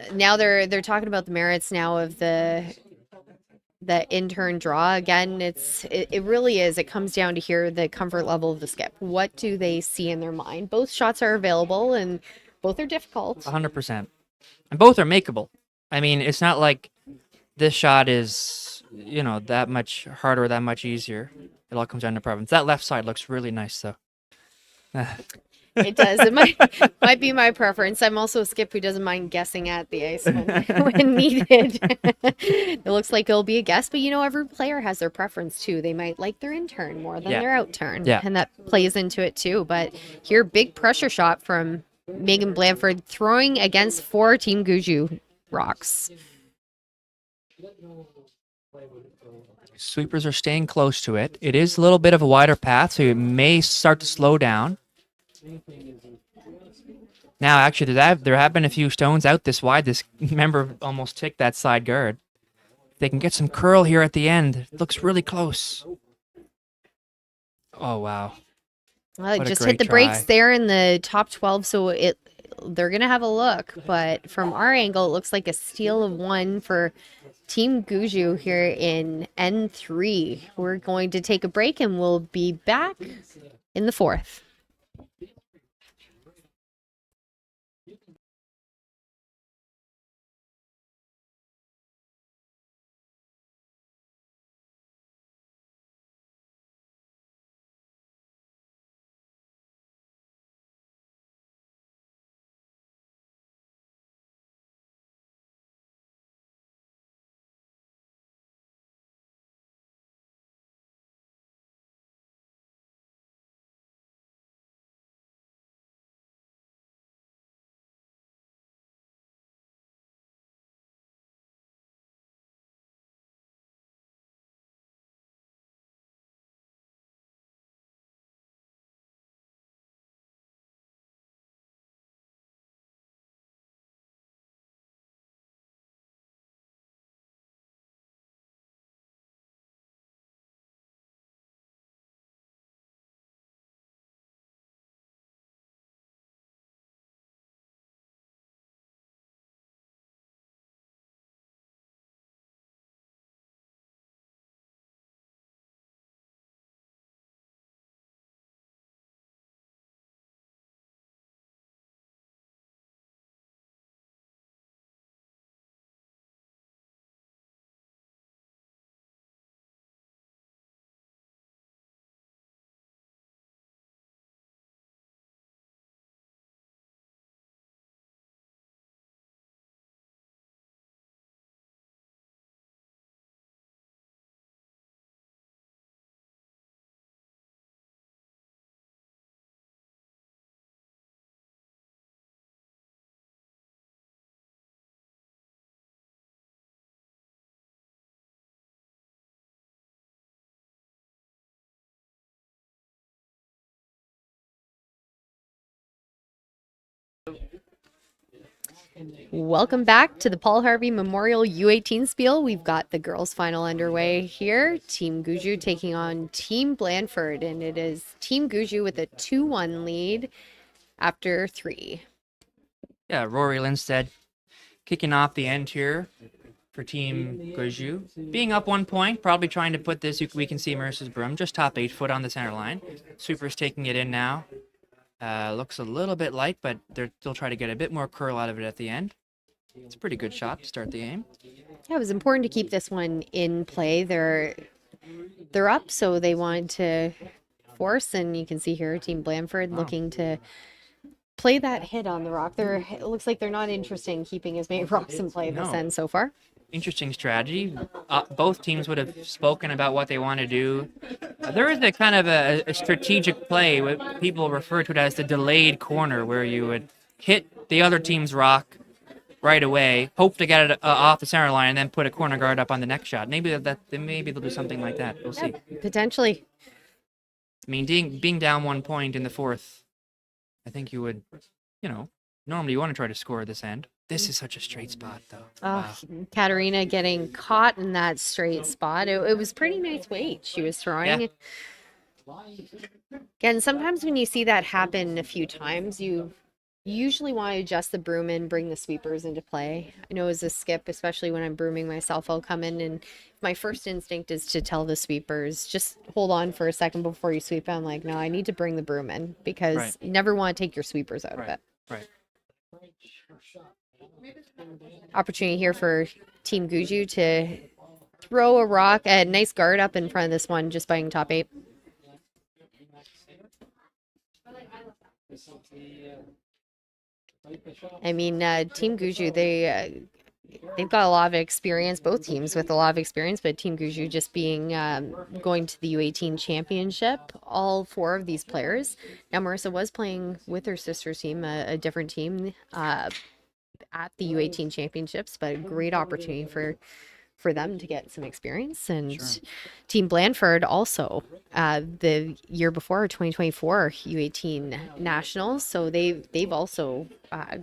they're talking about the merits now of the in-turn draw. Again, it really is. It comes down to here the comfort level of the skip. What do they see in their mind? Both shots are available and both are difficult. 100%. And both are makeable. I mean, it's not like this shot is, that much harder or that much easier. It all comes down to preference. That left side looks really nice, though. It does. It might be my preference. I'm also a skip who doesn't mind guessing at the ice when needed. It looks like it'll be a guess, but every player has their preference too. They might like their in turn more than their out turn, and that plays into it too. But here, big pressure shot from Megan Blandford throwing against 4 Team Gushue rocks. Sweepers are staying close to it. It is a little bit of a wider path, so it may start to slow down. Now, actually, there have been a few stones out this wide. This member almost ticked that side guard. They can get some curl here at the end. It looks really close. Oh, wow. Well, What it a just great hit the brakes try. there in the top 12, so they're gonna have a look. But from our angle, it looks like a steal of one for Team Gushue here in N3. We're going to take a break, and we'll be back in the fourth. Welcome back to the Paul Harvey Memorial U18 Spiel. We've got the girls' final underway here. Team Gushue taking on Team Blandford, and it is Team Gushue with a 2-1 lead after 3. Yeah, Rory Lindstead kicking off the end here for Team Gushue. Being up 1 point, probably trying to put this, we can see Mercer's broom, just top 8 foot on the center line. Sweeper's taking it in now. Looks a little bit light, but they'll try to get a bit more curl out of it at the end. It's a pretty good shot to start the game. Yeah, it was important to keep this one in play. They're up, so they want to force, and you can see here Team Blandford looking to play that hit on the rock. It looks like they're not interested in keeping as many rocks in play this end so far. Interesting strategy. Both teams would have spoken about what they want to do. There is a kind of a strategic play, what people refer to it as the delayed corner, where you would hit the other team's rock right away, hope to get it off the center line, and then put a corner guard up on the next shot. Maybe they'll do something like that. We'll see. Potentially. I mean, being down 1 point in the fourth, I think you would, normally you want to try to score this end. This is such a straight spot, though. Wow. Katarina getting caught in that straight spot. It was pretty nice weight she was throwing. Yeah. Again, sometimes when you see that happen a few times, you usually want to adjust the broom and bring the sweepers into play. I know as a skip, especially when I'm brooming myself, I'll come in and my first instinct is to tell the sweepers, just hold on for a second before you sweep. I'm like, no, I need to bring the broom in because you never want to take your sweepers out of it. Right. Opportunity here for Team Gushue to throw a rock, a nice guard up in front of this one, just buying top 8. I mean, Team Gushue, they've got a lot of experience, both teams with a lot of experience, but Team Gushue just being going to the U18 championship, all 4 of these players. Now, Marissa was playing with her sister's team, a different team, at the U18 championships, but a great opportunity for for them to get some experience. And Sure. Team Blandford also, the year before 2024 U18 Nationals, so they've also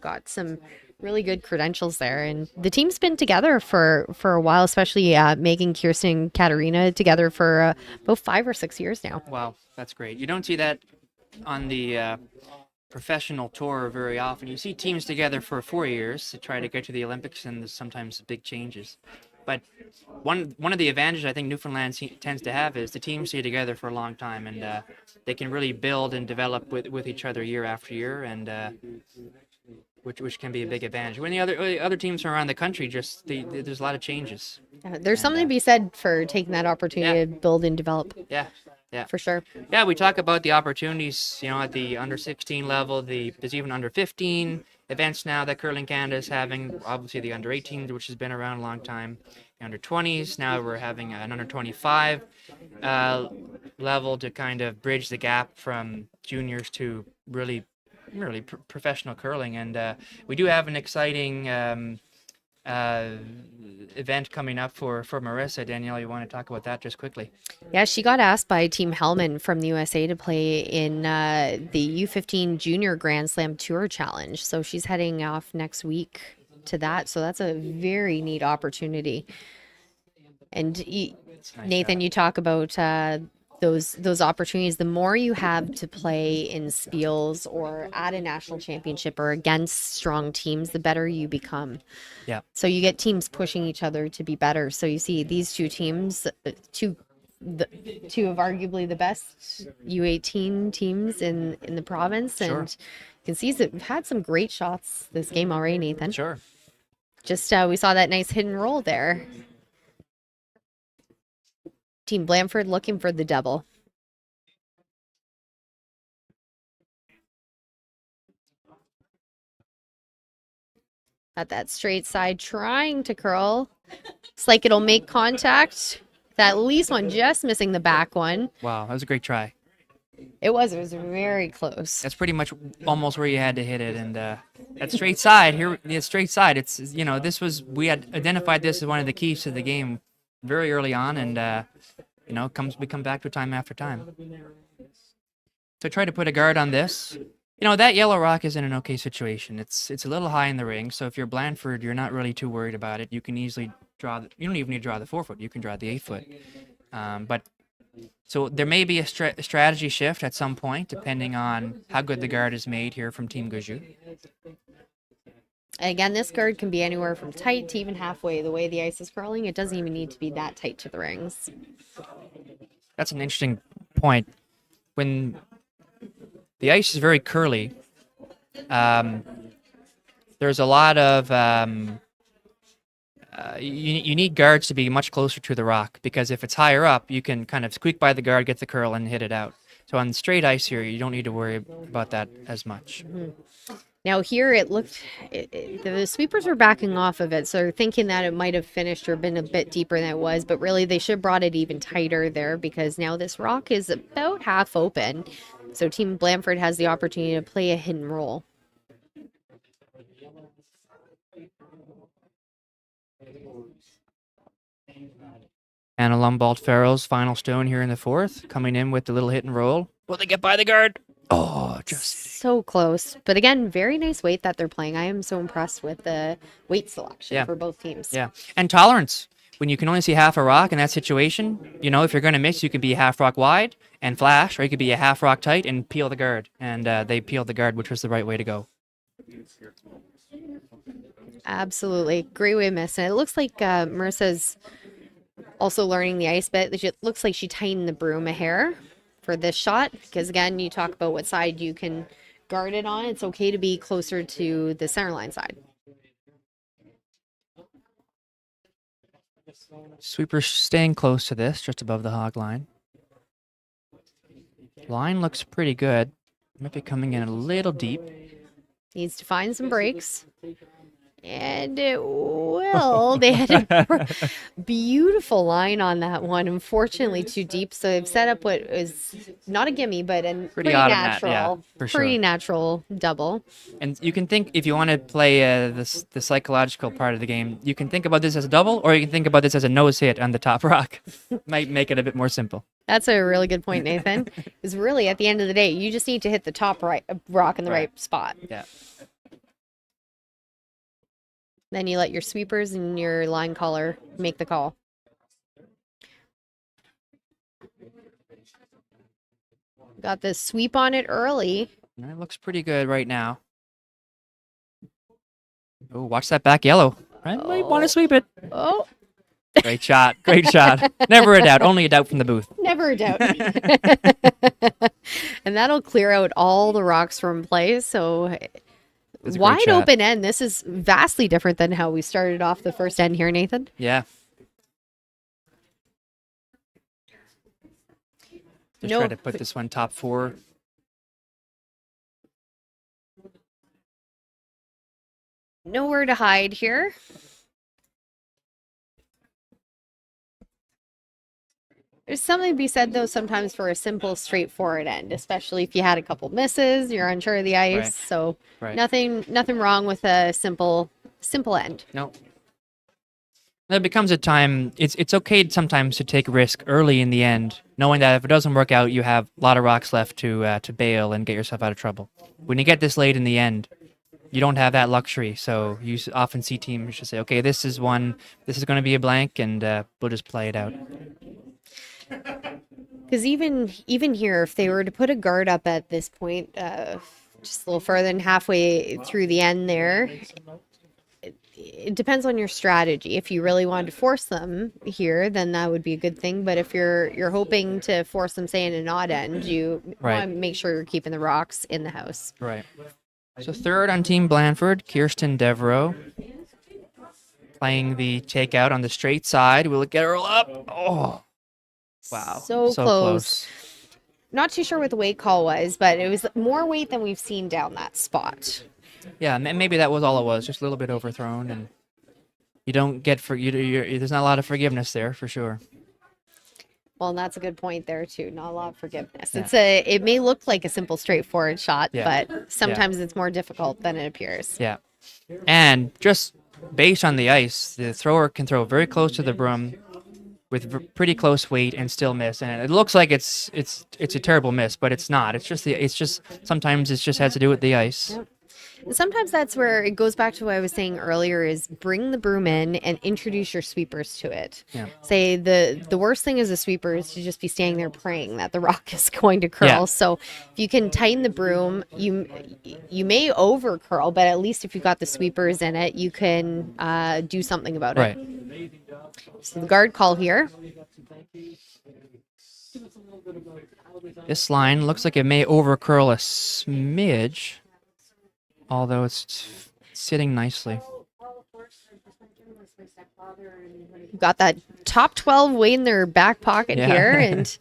got some really good credentials there. And the team's been together for a while, especially Megan, Kirsten, Katarina together for about 5 or 6 years now. Wow, that's great. You don't see that on the professional tour very often. You see teams together for 4 years to try to get to the Olympics, and there's sometimes big changes. But one of the advantages I think Newfoundland tends to have is the teams stay together for a long time, and they can really build and develop with each other year after year, and which can be a big advantage. When the other teams from around the country, there's a lot of changes. There's something to be said for taking that opportunity Yeah. to build and develop, Yeah, yeah. for sure. Yeah, we talk about the opportunities, at the under 16 level. There's even under 15 events now that Curling Canada is having. Obviously, the under 18s, which has been around a long time. The under 20s. Now we're having an under 25 level to kind of bridge the gap from juniors to really professional curling. And we do have an exciting event coming up for Marissa. Danielle, you want to talk about that just quickly? Yeah, she got asked by Team Hellman from the USA to play in the U15 Junior Grand Slam Tour Challenge. So she's heading off next week to that. So that's a very neat opportunity. And Nice Nathan, job. you talk about those opportunities. The more you have to play in Spiels or at a national championship or against strong teams, the better you become. Yeah. So you get teams pushing each other to be better. So you see these two teams, two of arguably the best U18 teams in the province, Sure. and you can see they've had some great shots this game already, Nathan. Sure. Just we saw that nice hidden roll there. Team Blandford looking for the double. At that straight side, trying to curl. It's like it'll make contact. That least one just missing the back one. Wow, that was a great try. It was very close. That's pretty much almost where you had to hit it. And that straight side here, the straight side. It's we had identified this as one of the keys to the game very early on, and we come back to it time after time. So try to put a guard on this. That yellow rock is in an okay situation. It's a little high in the ring, so if you're Blandford, you're not really too worried about it. You can easily draw. You don't even need to draw the 4-foot. You can draw the 8-foot. So there may be a strategy shift at some point, depending on how good the guard is made here from Team Gushue. Again, this guard can be anywhere from tight to even halfway. The way the ice is curling, it doesn't even need to be that tight to the rings. That's an interesting point. When the ice is very curly, there's a lot of you need guards to be much closer to the rock, because if it's higher up, you can kind of squeak by the guard, get the curl, and hit it out. So on straight ice here, you don't need to worry about that as much. Mm-hmm. Now here the sweepers were backing off of it, so they're thinking that it might have finished or been a bit deeper than it was, but really they should have brought it even tighter there, because now this rock is about half open. So Team Blandford has the opportunity to play a hidden roll. Anna Lumbald Farrell's final stone here in the fourth, coming in with the little hit and roll. Will they get by the guard? Oh, just so close. But again, very nice weight that they're playing. I am so impressed with the weight selection for both teams. Yeah, and tolerance. When you can only see half a rock in that situation, if you're going to miss, you can be a half rock wide and flash, or you could be a half rock tight and peel the guard. And they peeled the guard, which was the right way to go. Absolutely. Great way to miss. And it looks like Marissa's also learning the ice bit. It looks like she tightened the broom a hair for this shot, because again, you talk about what side you can guard it on. It's okay to be closer to the center line side. Sweeper staying close to this, just above the hog line. Line looks pretty good. Might be coming in a little deep. Needs to find some breaks. And it will. They had a beautiful line on that one. Unfortunately, too deep. So they've set up what is not a gimme, but a pretty odd on that, yeah, natural, for pretty sure. natural double. And you can think, if you want to play the psychological part of the game, you can think about this as a double, or you can think about this as a nose hit on the top rock. Might make it a bit more simple. That's a really good point, Nathan. Because really, at the end of the day, you just need to hit the top right rock in the right spot. Yeah. Then you let your sweepers and your line caller make the call. Got the sweep on it early. It looks pretty good right now. Oh, watch that back yellow. I might want to sweep it. Oh, Great shot. Great shot. Never a doubt. Only a doubt from the booth. never a doubt. And that'll clear out all the rocks from play. So That's a great wide shot. open end. This is vastly different than how we started off the first end here, Nathan. Yeah. Just No- try to put this one top 4. Nowhere to hide here. There's something to be said, though, sometimes for a simple, straightforward end, especially if you had a couple misses, you're unsure of the ice. Right. So Right. nothing wrong with a simple end. No. There becomes a time, it's okay sometimes to take risk early in the end, knowing that if it doesn't work out, you have a lot of rocks left to bail and get yourself out of trouble. When you get this late in the end, you don't have that luxury, so you often see teams just say, okay, this is going to be a blank, and we'll just play it out. Because even here, if they were to put a guard up at this point, just a little further than halfway through the end there, it depends on your strategy. If you really wanted to force them here, then that would be a good thing. But if you're hoping to force them, say, in an odd end, you Right. want to make sure you're keeping the rocks in the house. Right. So third on Team Blandford, Kirsten Devereaux. Playing the takeout on the straight side. Will it get her up? Oh, wow. So close. Not too sure what the weight call was, but it was more weight than we've seen down that spot. Yeah, maybe that was all it was. Just a little bit overthrown, and you don't get there's not a lot of forgiveness there for sure. Well, and that's a good point there too. Not a lot of forgiveness. Yeah. It may look like a simple, straightforward shot, Yeah. but sometimes it's more difficult than it appears. Yeah. And just based on the ice, the thrower can throw very close to the broom with pretty close weight and still miss. And it looks like it's a terrible miss, but it's not. It's just sometimes it just has to do with the ice. Yep. And sometimes that's where it goes back to what I was saying earlier: is bring the broom in and introduce your sweepers to it. Yeah. Say the worst thing as a sweeper is to just be standing there praying that the rock is going to curl. Yeah. So if you can tighten the broom, you may over curl, but at least if you've got the sweepers in it, you can do something about Right. it. So the guard call here. This line looks like it may over curl a smidge, although it's sitting nicely. Got that top 12 way in their back pocket Yeah. here, and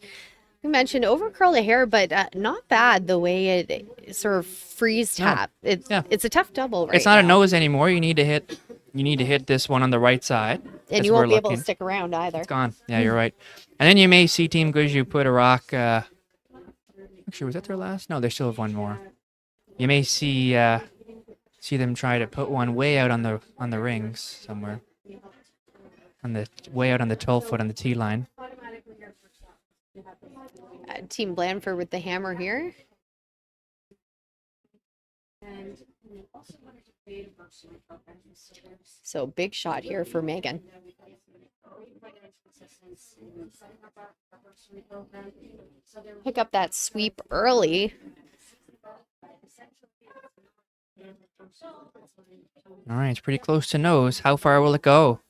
we mentioned over curl the hair, but not bad the way it sort of freeze No. tap. It's a tough double right It's not a now. nose anymore. You need to hit this one on the right side. And as you we're won't be able to looking. stick around either. It's gone. Yeah, you're right. And then you may see Team Gushue put a rock. Actually, was that their last? No, they still have one more. You may see them try to put one way out on the rings somewhere. Way out on the 12-foot on the tee line. Team Blandford with the hammer here. So big shot here for Megan. Pick up that sweep early. All right, it's pretty close to nose. How far will it go?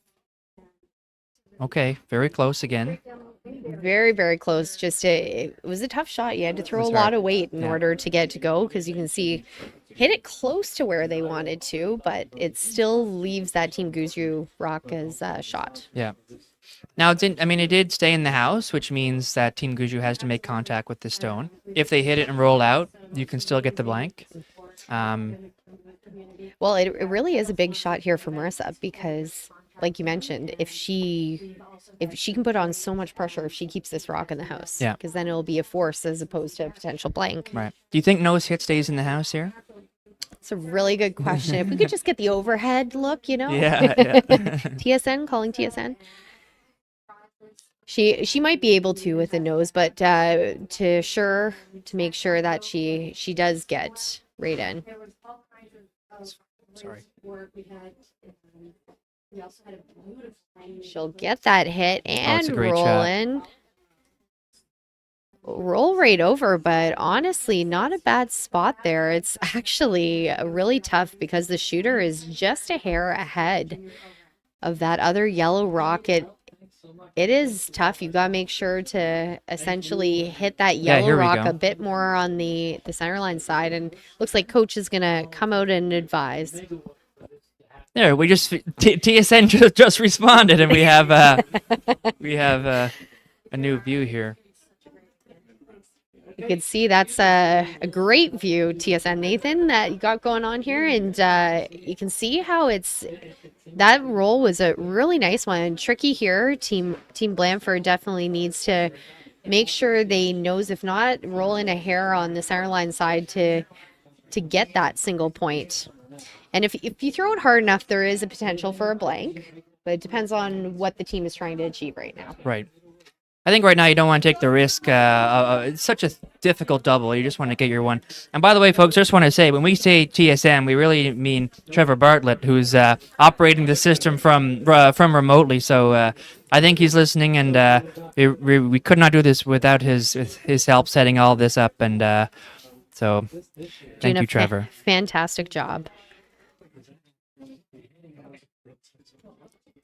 Okay, very close again. Very, very close. Just it was a tough shot. You had to throw That's a lot hard. of weight in Yeah. order to get it to go, because you can see hit it close to where they wanted to, but it still leaves that Team Gushue rock as a shot. Yeah. Now it did stay in the house, which means that Team Gushue has to make contact with the stone. If they hit it and roll out, you can still get the blank. Well, it really is a big shot here for Marissa because, like you mentioned, if she can put on so much pressure if she keeps this rock in the house, Yeah. because then it'll be a force as opposed to a potential blank. Right. Do you think nose hit stays in the house here? It's a really good question. If we could just get the overhead look, Yeah. TSN, calling TSN. She might be able to with the nose, but to make sure that she does get right in. Sorry. She'll get that hit it's and a great roll shot. in. Roll right over, but honestly, not a bad spot there. It's actually really tough because the shooter is just a hair ahead of that other yellow rocket. It is tough. You've got to make sure to essentially hit that yellow here we rock go. a bit more on the center line side. And looks like coach is going to come out and advise. There, we just TSN just responded, and we have a new view here. You can see that's a great view, TSN Nathan, that you got going on here. And you can see how that roll was a really nice one. Tricky here. Team Blandford definitely needs to make sure they nose, if not, roll in a hair on the center line side to get that single point. And if you throw it hard enough, there is a potential for a blank, but it depends on what the team is trying to achieve right now. Right. I think right now you don't want to take the risk. It's such a difficult double. You just want to get your one. And by the way, folks, I just want to say, when we say TSM, we really mean Trevor Bartlett, who's operating the system from remotely. So I think he's listening, and we could not do this without his help setting all this up. And so thank you, Trevor. Fantastic job.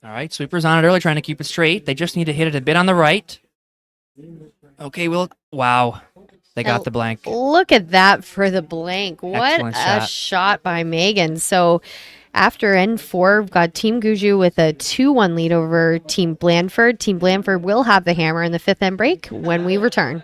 All right, sweepers on it early, trying to keep it straight. They just need to hit it a bit on the right. Okay, wow. They got the blank. Look at that for the blank. What Excellent a shot by Megan. So after N4, we've got Team Gushue with a 2-1 lead over Team Blandford. Team Blandford will have the hammer in the 5th end break when we return.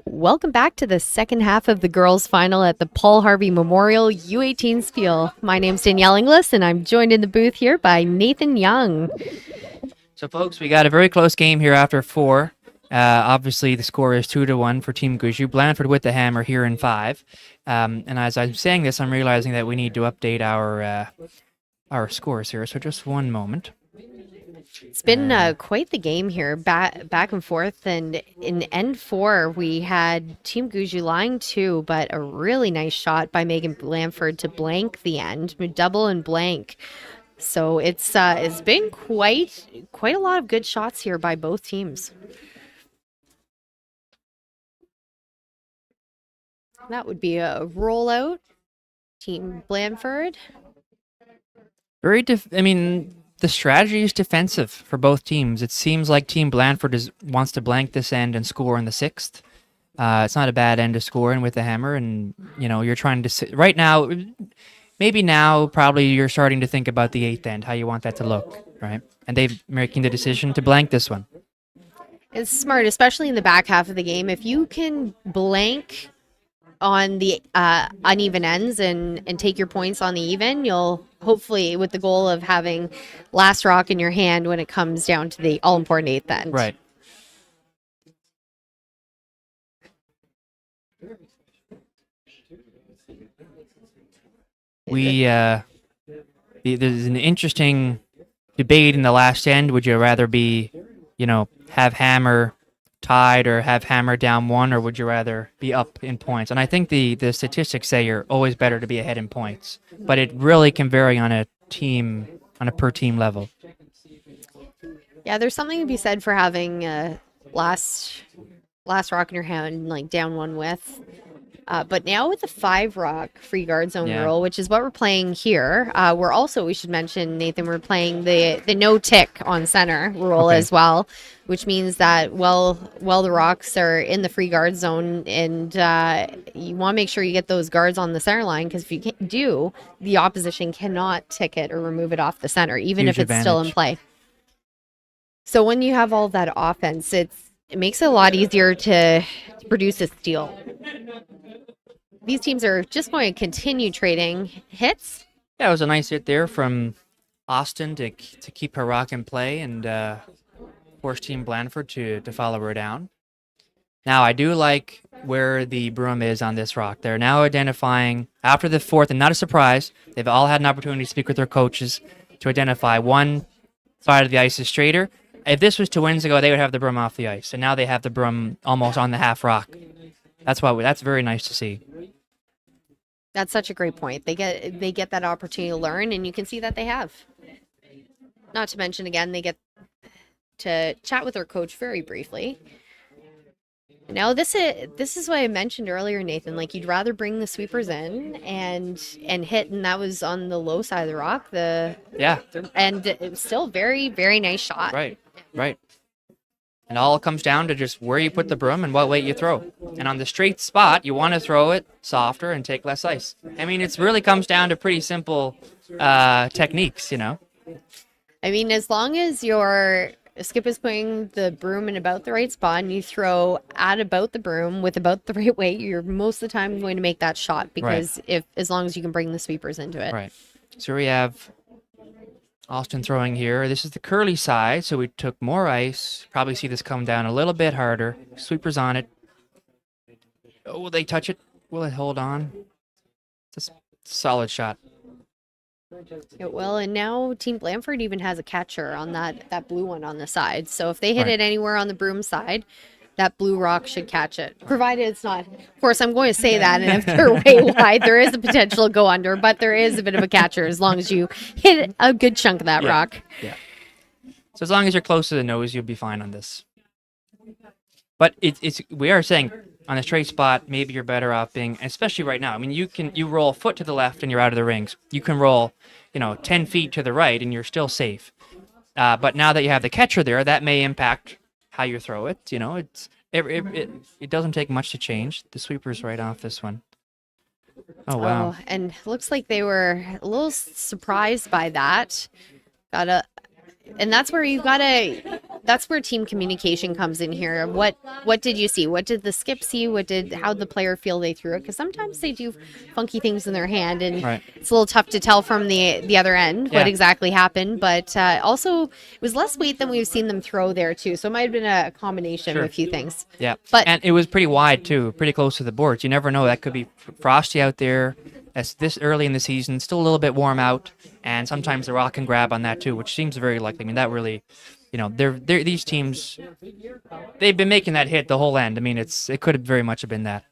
Welcome back to the second half of the girls' final at the Paul Harvey Memorial U18 Spiel. My name's Danielle Inglis, and I'm joined in the booth here by Nathan Young. So, folks, we got a very close game here after 4. Obviously, the score is 2-1 for Team Gushue. Blandford with the hammer here in 5. And as I'm saying this, I'm realizing that we need to update our scores here. So just one moment. It's been quite the game here, back and forth. And in end 4, we had Team Gushue lying 2, but a really nice shot by Megan Blandford to blank the end, double and blank. So it's been quite a lot of good shots here by both teams. That would be a rollout. Team Blandford. The strategy is defensive for both teams. It seems like Team Blandford wants to blank this end and score in the 6th. It's not a bad end to score in with the hammer, and you're trying to right now. Maybe now, probably you're starting to think about the 8th end, how you want that to look, right? And they're making the decision to blank this one. It's smart, especially in the back half of the game. If you can blank on the uneven ends and take your points on the even, you'll hopefully, with the goal of having last rock in your hand when it comes down to the all-important 8th end. Right. There's an interesting debate in the last end. Would you rather be, have hammer tied or have hammer down 1, or would you rather be up in points? And I think the statistics say you're always better to be ahead in points, but it really can vary on a per team level. Yeah, there's something to be said for having last rock in your hand, like down 1 with. But now with the 5 rock free guard zone rule, which is what we're playing here, we're also, we should mention, Nathan, we're playing the no tick on center rule as well, which means that while the rocks are in the free guard zone, and you want to make sure you get those guards on the center line, because if you do, the opposition cannot tick it or remove it off the center, even if it's still in play. So when you have all that offense, it makes it a lot easier to produce a steal. These teams are just going to continue trading hits. Yeah, it was a nice hit there from Austin to keep her rock in play and force Team Blandford to follow her down. Now, I do like where the broom is on this rock. They're now identifying, after the 4th, and not a surprise, they've all had an opportunity to speak with their coaches to identify one side of the ice is straighter. If this was 2 wins ago, they would have the broom off the ice, and now they have the broom almost on the half rock. That's very nice to see. That's such a great point. They get that opportunity to learn, and you can see that they have. Not to mention, again, they get to chat with their coach very briefly. Now, this is what I mentioned earlier, Nathan. Like, you'd rather bring the sweepers in and hit, and that was on the low side of the rock. And it was still very, very nice shot. Right. And all comes down to just where you put the broom and what weight you throw. And on the straight spot, you want to throw it softer and take less ice. I mean, it really comes down to pretty simple techniques, I mean, as long as your skip is putting the broom in about the right spot and you throw at about the broom with about the right weight, you're most of the time going to make that shot, because as long as you can bring the sweepers into it. Right. So we have Austin throwing here. This is the curly side, so we took more ice. Probably see this come down a little bit harder. Sweepers on it. Oh, will they touch it? Will it hold on? It's a solid shot. It will, and now Team Blandford even has a catcher on that blue one on the side. So if they hit it anywhere on the broom side, that blue rock should catch it, provided it's not. Of course, I'm going to say that, and if they're way wide, there is a potential to go under, but there is a bit of a catcher as long as you hit a good chunk of that rock. Yeah. So as long as you're close to the nose, you'll be fine on this. But we are saying on a straight spot, maybe you're better off being, especially right now. I mean, you roll a foot to the left and you're out of the rings. You can roll, 10 feet to the right and you're still safe. But now that you have the catcher there, that may impact how you throw it. It doesn't take much to change. The sweeper's right off this one. Oh, wow. Oh, and looks like they were a little surprised by that. And that's where that's that's where team communication comes in here. What did you see? What did the skip see? How did the player feel they threw it? Because sometimes they do funky things in their hand, and Right. it's a little tough to tell from the other end Yeah. what exactly happened. But also, it was less weight than we've seen them throw there too. So it might have been a combination Sure. of a few things. Yeah, But- and it was pretty wide too, pretty close to the boards. You never know; that could be frosty out there. As this early in the season, still a little bit warm out, and sometimes the rock can grab on that too, which seems very likely. I mean, that really, they're these teams, they've been making that hit the whole end. I mean, it could have very much have been that.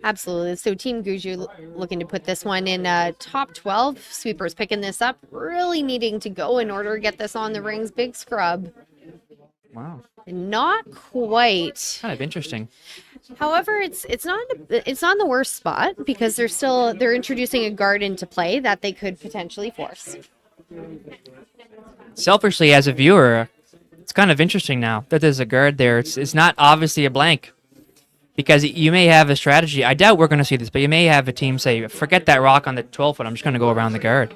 Absolutely. So Team Gushue looking to put this one in top 12. Sweepers picking this up, really needing to go in order to get this on the rings. Big scrub. Wow, Not quite. kind of interesting. However, it's not in the worst spot because they're introducing a guard into play that they could potentially force. Selfishly, as a viewer, it's kind of interesting now that there's a guard there. It's not obviously a blank. Because you may have a strategy. I doubt we're going to see this, but you may have a team say, forget that rock on the 12 foot. I'm just going to go around the guard.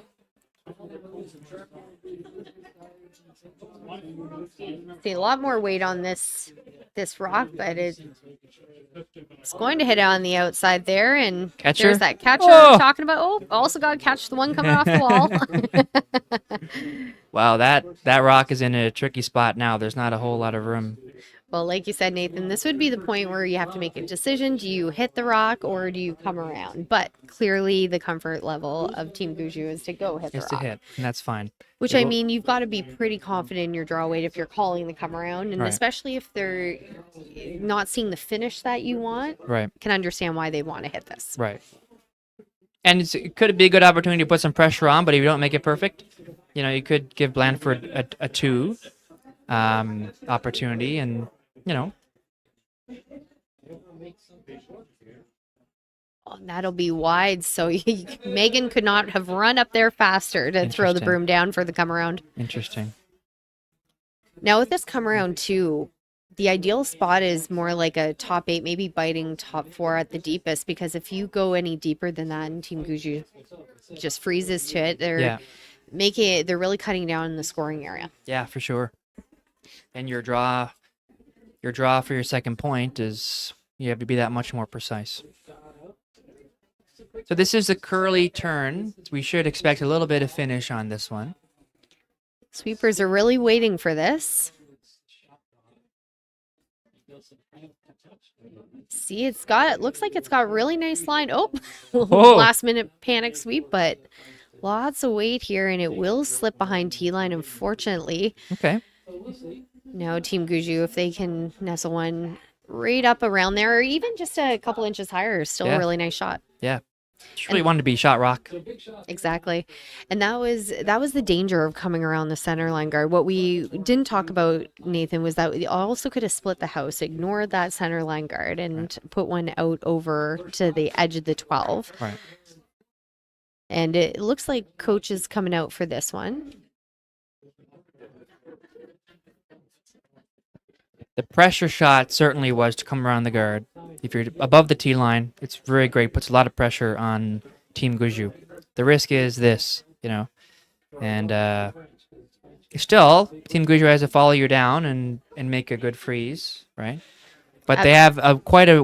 See a lot more weight on this rock, but it's going to hit on the outside there. And Catcher? there's that catcher Oh! I'm talking about. Oh, also got to catch the one coming off the wall. Wow, that rock is in a tricky spot now. There's not a whole lot of room. Well, like you said, Nathan, this would be the point where you have to make a decision. Do you hit the rock or do you come around? But clearly the comfort level of Team Gushue is to go hit the It's to rock. hit, and that's fine. Which, It I will- mean, you've got to be pretty confident in your draw weight if you're calling the come around. And Right. especially if they're not seeing the finish that you want, Right, can understand why they want to hit this. right. And it could be a good opportunity to put some pressure on, but if you don't make it perfect, you could give Blandford a 2 opportunity, and, Oh, and that'll be wide. So Megan could not have run up there faster to throw the Interesting. broom down for the come around. interesting. Now with this come around too, the ideal spot is more like a top 8, maybe biting top 4 at the deepest, because if you go any deeper than that and Team Gushue just freezes to it, they're really cutting down in the scoring area. Yeah, for sure. And your draw for your second point is you have to be that much more precise. So this is a curly turn. We should expect a little bit of finish on this one. Sweepers are really waiting for this. See, looks like it's got really nice line. Oh, last minute panic sweep, but lots of weight here, and it will slip behind T-line, unfortunately. Okay. Now, Team Gushue, if they can nestle one right up around there, or even just a couple inches higher, still a Yeah. really nice shot. Yeah. Just really wanted to be shot rock. Exactly. And that was the danger of coming around the center line guard. What we didn't talk about, Nathan, was that we also could have split the house, ignored that center line guard, and put one out over to the edge of the 12. Right. And it looks like coach is coming out for this one. The pressure shot certainly was to come around the guard. If you're above the T line, it's very great. Puts a lot of pressure on Team Gushue. The risk is this, and still Team Gushue has to follow you down and make a good freeze, right? But they have quite a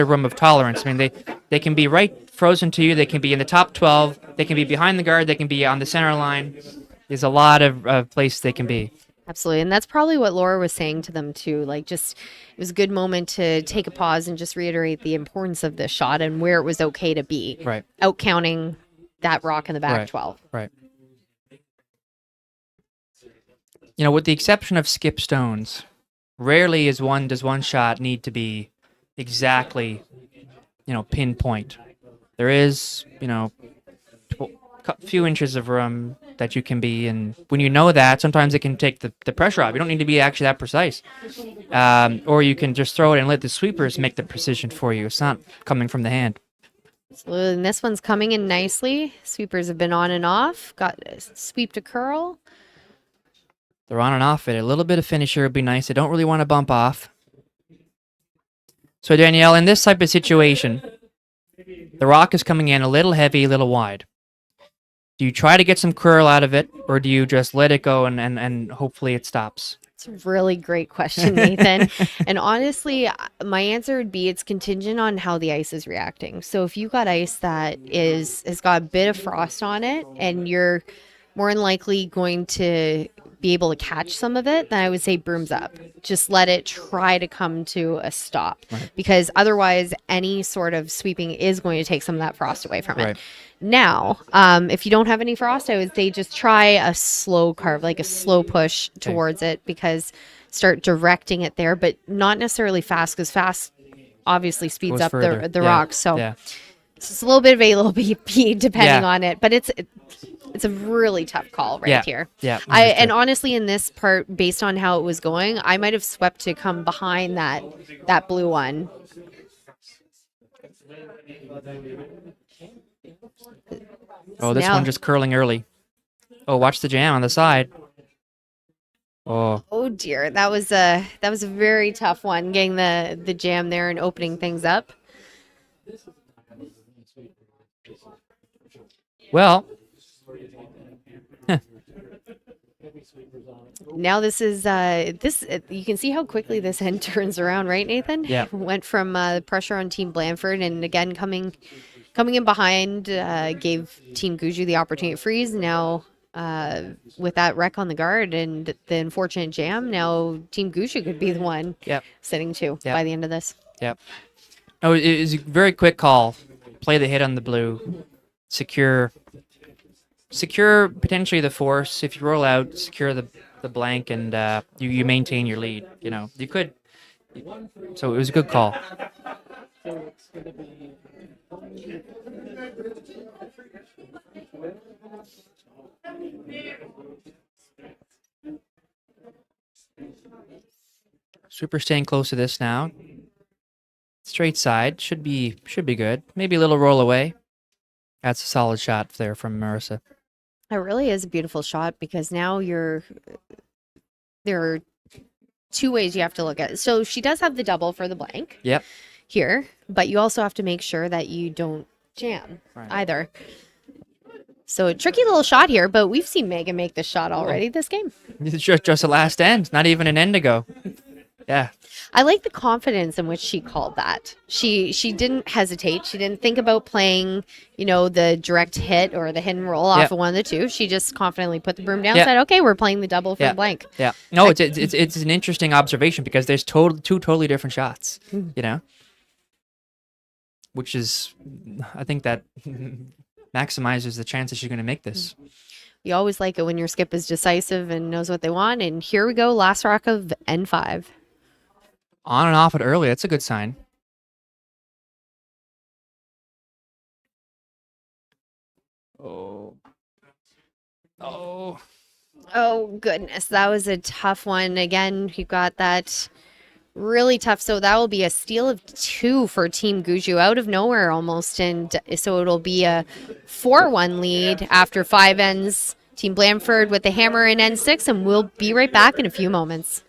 room of tolerance. I mean, they can be right frozen to you. They can be in the top 12. They can be behind the guard. They can be on the center line. There's a lot of places they can be. Absolutely. And that's probably what Laura was saying to them too. Like, just, it was a good moment to take a pause and just reiterate the importance of this shot and where it was okay to be. Right. Out counting that rock in the back Right. 12. Right. With the exception of skip stones, rarely does one shot need to be exactly, pinpoint. There is, a few inches of room that you can be, and when you know that, sometimes it can take the pressure off. You don't need to be actually that precise. Or you can just throw it and let the sweepers make the precision for you. It's not coming from the hand. Absolutely. And this one's coming in nicely. Sweepers have been on and off. Got a sweep to curl. They're on and off it. A little bit of finisher would be nice. They don't really want to bump off. So Danielle, in this type of situation, the rock is coming in a little heavy, a little wide. Do you try to get some curl out of it, or do you just let it go and hopefully it stops? It's a really great question, Nathan. And honestly, my answer would be it's contingent on how the ice is reacting. So if you got ice that has got a bit of frost on it and you're more than likely going to be able to catch some of it, then I would say brooms up. Just let it try to come to a stop, because otherwise any sort of sweeping is going to take some of that frost away from it. Right. Now, if you don't have any frost, I would say just try a slow carve, like a slow push towards it, because start directing it there, but not necessarily fast, because fast obviously speeds Goes up further. the Yeah. rocks. So Yeah. it's just a little bit of A, a little bit B, depending Yeah. on it. But it's a really tough call right here. Yeah. And Understood. honestly, in this part, based on how it was going, I might have swept to come behind that blue one. Oh, this Now- one just curling early. Oh, watch the jam on the side. Oh, Oh dear, that was a very tough one, getting the jam there and opening things up. well, Now this is you can see how quickly this end turns around, right, Nathan? Yeah. Went from pressure on Team Blandford, and again coming in behind gave Team Gushue the opportunity to freeze. Now with that wreck on the guard and the unfortunate jam, now Team Gushue could be the one Yep. sitting two Yep. by the end of this. Yep. Oh, it was a very quick call. Play the hit on the blue. Secure potentially the force. If you roll out, secure the blank, and you maintain your lead. You know, you could. So it was a good call. Super staying close to this now. Straight side should be good. Maybe a little roll away. That's a solid shot there from Marissa. It really is a beautiful shot, because now there are two ways you have to look at it. So she does have the double for the blank. Yep. Here, but you also have to make sure that you don't jam Right. either. So a tricky little shot here, but we've seen Megan make this shot already this game. It's just a last end, not even an end to go. Yeah. I like the confidence in which she called that. She didn't hesitate. She didn't think about playing, the direct hit or the hit and roll off Yep. of one of the two. She just confidently put the broom down, Yep. said, okay, we're playing the double for Yeah. the blank. Yeah. No, it's an interesting observation, because there's two totally different shots, which is, I think that maximizes the chances you're going to make this. You always like it when your skip is decisive and knows what they want. And here we go, last rock of N5. On and off it early. That's a good sign. Oh. Oh. Oh, goodness. That was a tough one. Again, you got that really tough. So that will be a steal of 2 for Team Gushue out of nowhere almost. And so it'll be a 4-1 lead after 5 ends. Team Blandford with the hammer in N6, and we'll be right back in a few moments.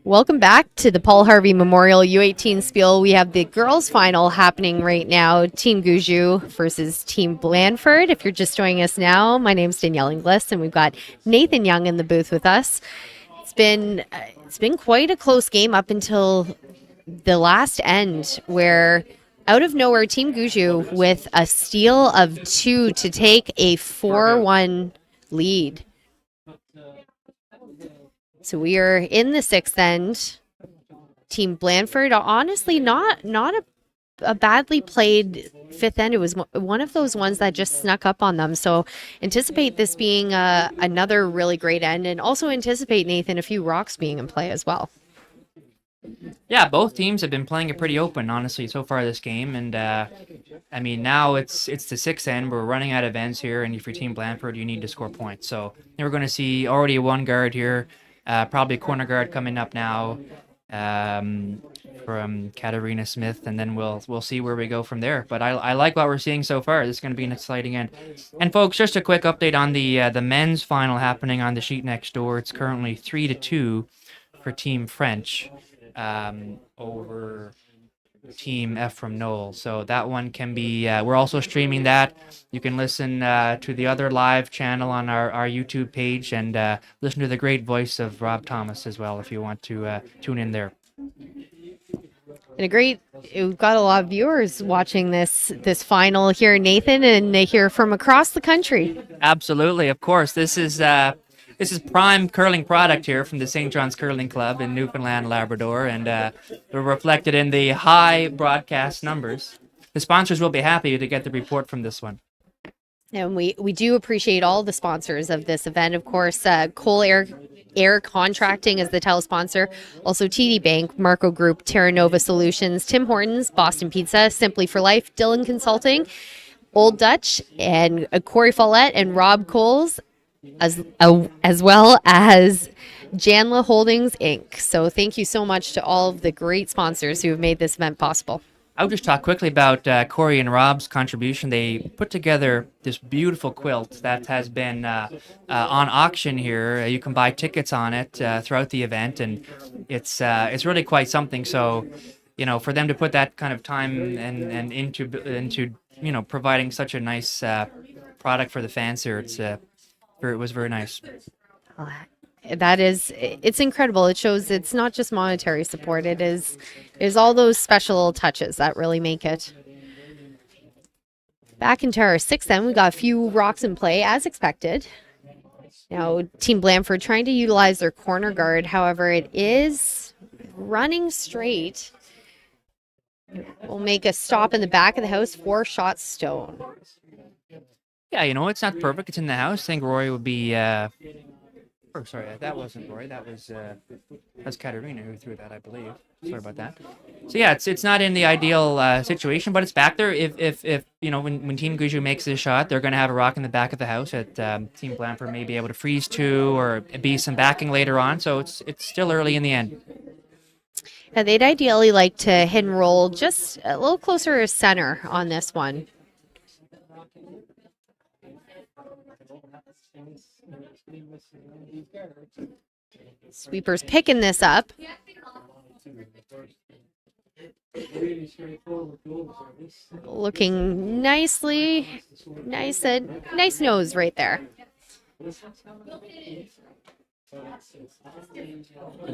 Welcome back to the Paul Harvey Memorial U18 Spiel. We have the girls' final happening right now. Team Gushue versus Team Blandford. If you're just joining us now, my name's Danielle Inglis, and we've got Nathan Young in the booth with us. It's been quite a close game up until the last end, where out of nowhere, Team Gushue with a steal of 2 to take a 4-1 lead. So we are in the 6th end. Team Blandford, honestly, not a badly played 5th end. It was one of those ones that just snuck up on them. So anticipate this being another really great end, and also anticipate, Nathan, a few rocks being in play as well. Yeah, both teams have been playing it pretty open, honestly, so far this game. And I mean, now it's the 6th end. We're running out of ends here, and if you're Team Blandford, you need to score points. So we're going to see already a 1 guard here. Probably a corner guard coming up now from Katarina Smith, and then we'll see where we go from there. But I like what we're seeing so far. This is going to be an exciting end. And folks, just a quick update on the men's final happening on the sheet next door. It's currently 3-2 for Team French over Team F from Knoll. So that one can be, we're also streaming that. You can listen to the other live channel on our YouTube page, and listen to the great voice of Rob Thomas as well if you want to tune in there. And we've got a lot of viewers watching this final here, Nathan, and they hear from across the country. Absolutely, of course. This is prime curling product here from the St. John's Curling Club in Newfoundland, Labrador, and we're reflected in the high broadcast numbers. The sponsors will be happy to get the report from this one. And we do appreciate all the sponsors of this event. Of course, Cole Air Contracting is the title sponsor. Also TD Bank, Marco Group, Terra Nova Solutions, Tim Hortons, Boston Pizza, Simply for Life, Dillon Consulting, Old Dutch, and Corey Follett and Rob Coles, as well as Janla Holdings Inc. So thank you so much to all of the great sponsors who have made this event possible. I'll just talk quickly about Corey and Rob's contribution. They put together this beautiful quilt that has been on auction here. You can buy tickets on it throughout the event, and it's really quite something. So, for them to put that kind of time and into providing such a nice product for the fans here, it was very nice. It's incredible. It shows it's not just monetary support. It is all those special touches that really make it. Back into our 6th end, we got a few rocks in play as expected. Now, Team Blandford trying to utilize their corner guard. However, it is running straight. We'll make a stop in the back of the house, 4-shot stone. Yeah, it's not perfect. It's in the house. I think Rory would be... sorry, that wasn't Rory. That's Katarina who threw that, I believe. Sorry about that. So yeah, it's not in the ideal situation, but it's back there. If when Team Gushue makes this shot, they're going to have a rock in the back of the house that Team Blandford may be able to freeze to, or be some backing later on. So it's still early in the end. Yeah, they'd ideally like to hit and roll just a little closer to center on this one. Sweeper's picking this up. Looking nice nose right there.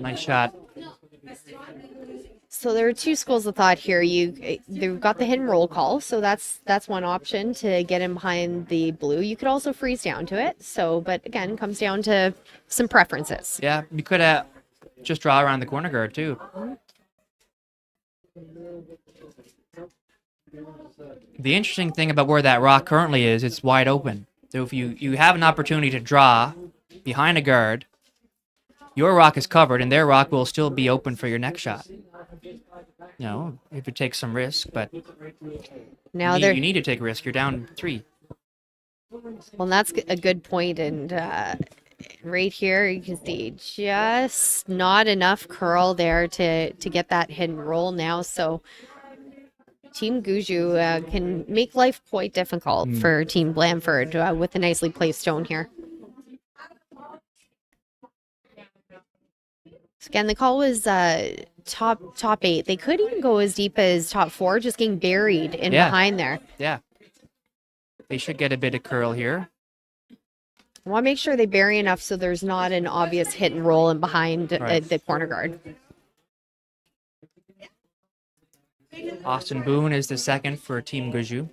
Nice shot. So there are 2 schools of thought here. They've got the hit and roll call, so that's one option to get him behind the blue. You could also freeze down to it. But again, comes down to some preferences. Yeah, you could just draw around the corner guard too. The interesting thing about where that rock currently is, it's wide open. So if you have an opportunity to draw behind a guard, your rock is covered, and their rock will still be open for your next shot. If it takes some risk, but now you need to take risk. You're down 3. Well, that's a good point, and right here you can see just not enough curl there to get that hit and roll now. So Team Gushue can make life quite difficult for Team Blandford with a nicely placed stone here. Again, the call was top 8. They could even go as deep as top 4, just getting buried in Yeah. behind there. Yeah. They should get a bit of curl here. I want to make sure they bury enough so there's not an obvious hit and roll in behind Right. the corner guard. Austin Boone is the second for Team Gushue.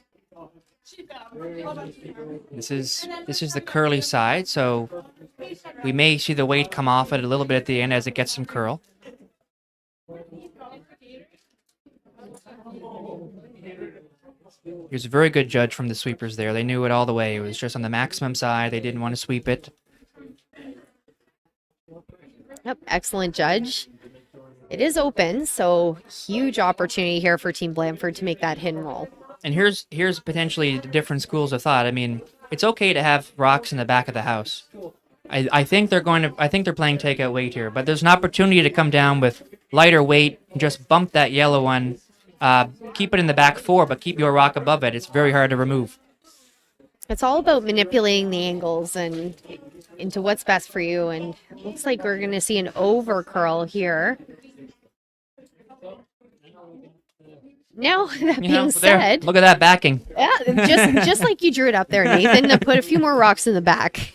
This is the curly side, so we may see the weight come off it a little bit at the end as it gets some curl. He was a very good judge from the sweepers there. They knew it all the way. It was just on the maximum side. They didn't want to sweep it. Yep, excellent judge. It is open, so huge opportunity here for Team Blandford to make that hit and roll. And here's potentially different schools of thought. I mean, it's okay to have rocks in the back of the house. I think they're playing takeout weight here, but there's an opportunity to come down with lighter weight and just bump that yellow one. Keep it in the back 4, but keep your rock above it. It's very hard to remove. It's all about manipulating the angles and into what's best for you. And it looks like we're going to see an over curl here. Now, that being said, look at that backing. Yeah, just like you drew it up there, Nathan, to put a few more rocks in the back.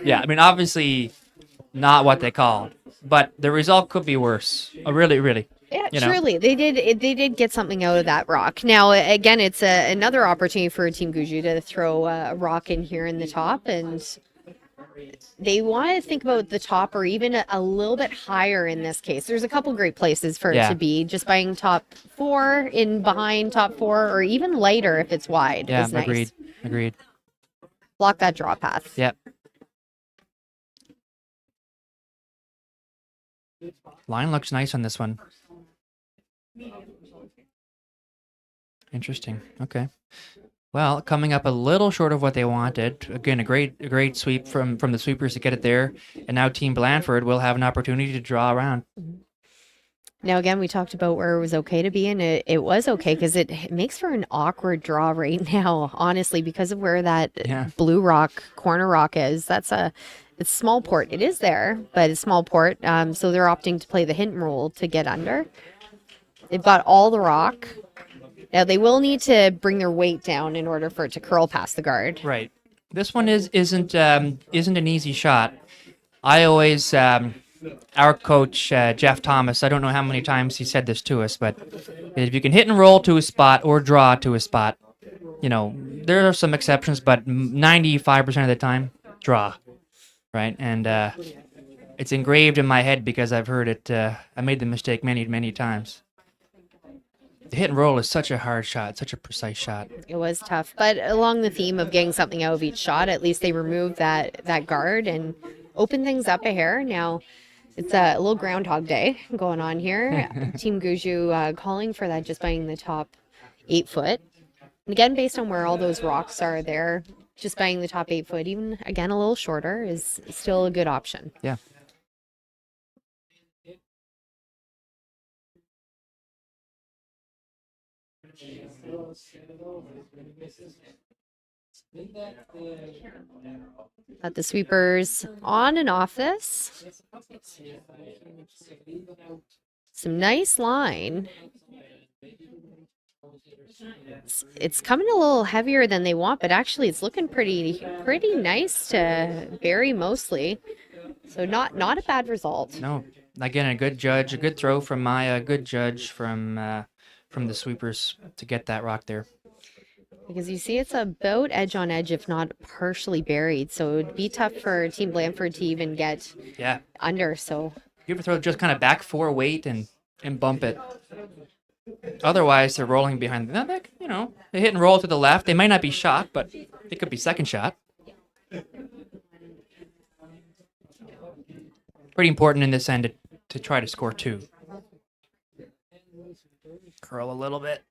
Yeah, I mean, obviously not what they called, but the result could be worse. Really. Yeah, you know? truly, they did get something out of that rock. Now, again, it's another opportunity for Team Gushue to throw a rock in here in the top, and they want to think about the top or even a little bit higher in this case. There's a couple great places for it to be, just buying top 4 in behind top 4, or even lighter if it's wide. Yeah, is nice. Agreed. Block that draw path. Yep. Line looks nice on this one. Interesting. Okay. Well, coming up a little short of what they wanted. Again, a great sweep from the sweepers to get it there. And now Team Blandford will have an opportunity to draw around. Now, again, we talked about where it was okay to be, and it was okay because it makes for an awkward draw right now, honestly, because of where that blue rock, corner rock is. It's small port. It is there, but it's small port. So they're opting to play the hint and roll to get under. They've got all the rock. Now, they will need to bring their weight down in order for it to curl past the guard. Right. This one isn't an easy shot. I always, our coach, Jeff Thomas, I don't know how many times he said this to us, but if you can hit and roll to a spot or draw to a spot, there are some exceptions, but 95% of the time, draw. Right. And it's engraved in my head because I've heard it. I made the mistake many times. The hit and roll is such a hard shot, such a precise shot. It was tough, but along the theme of getting something out of each shot, at least they removed that guard and opened things up a hair. Now, it's a little Groundhog Day going on here. Team Gushue calling for that, just buying the top 8 foot. And again, based on where all those rocks are there, just buying the top 8 foot, even again a little shorter, is still a good option. Yeah. Got the sweepers on and off this. Some nice line. It's coming a little heavier than they want, but actually it's looking pretty nice to bury mostly. So not a bad result. No, again, a good judge, a good throw from Maya, a good judge from the sweepers to get that rock there. Because you see it's about edge on edge, if not partially buried. So it would be tough for Team Blandford to even get under. So you ever throw just kind of back 4 weight and bump it. Otherwise, they're rolling behind. They hit and roll to the left. They might not be shot, but it could be second shot. Pretty important in this end to try to score 2. Curl a little bit.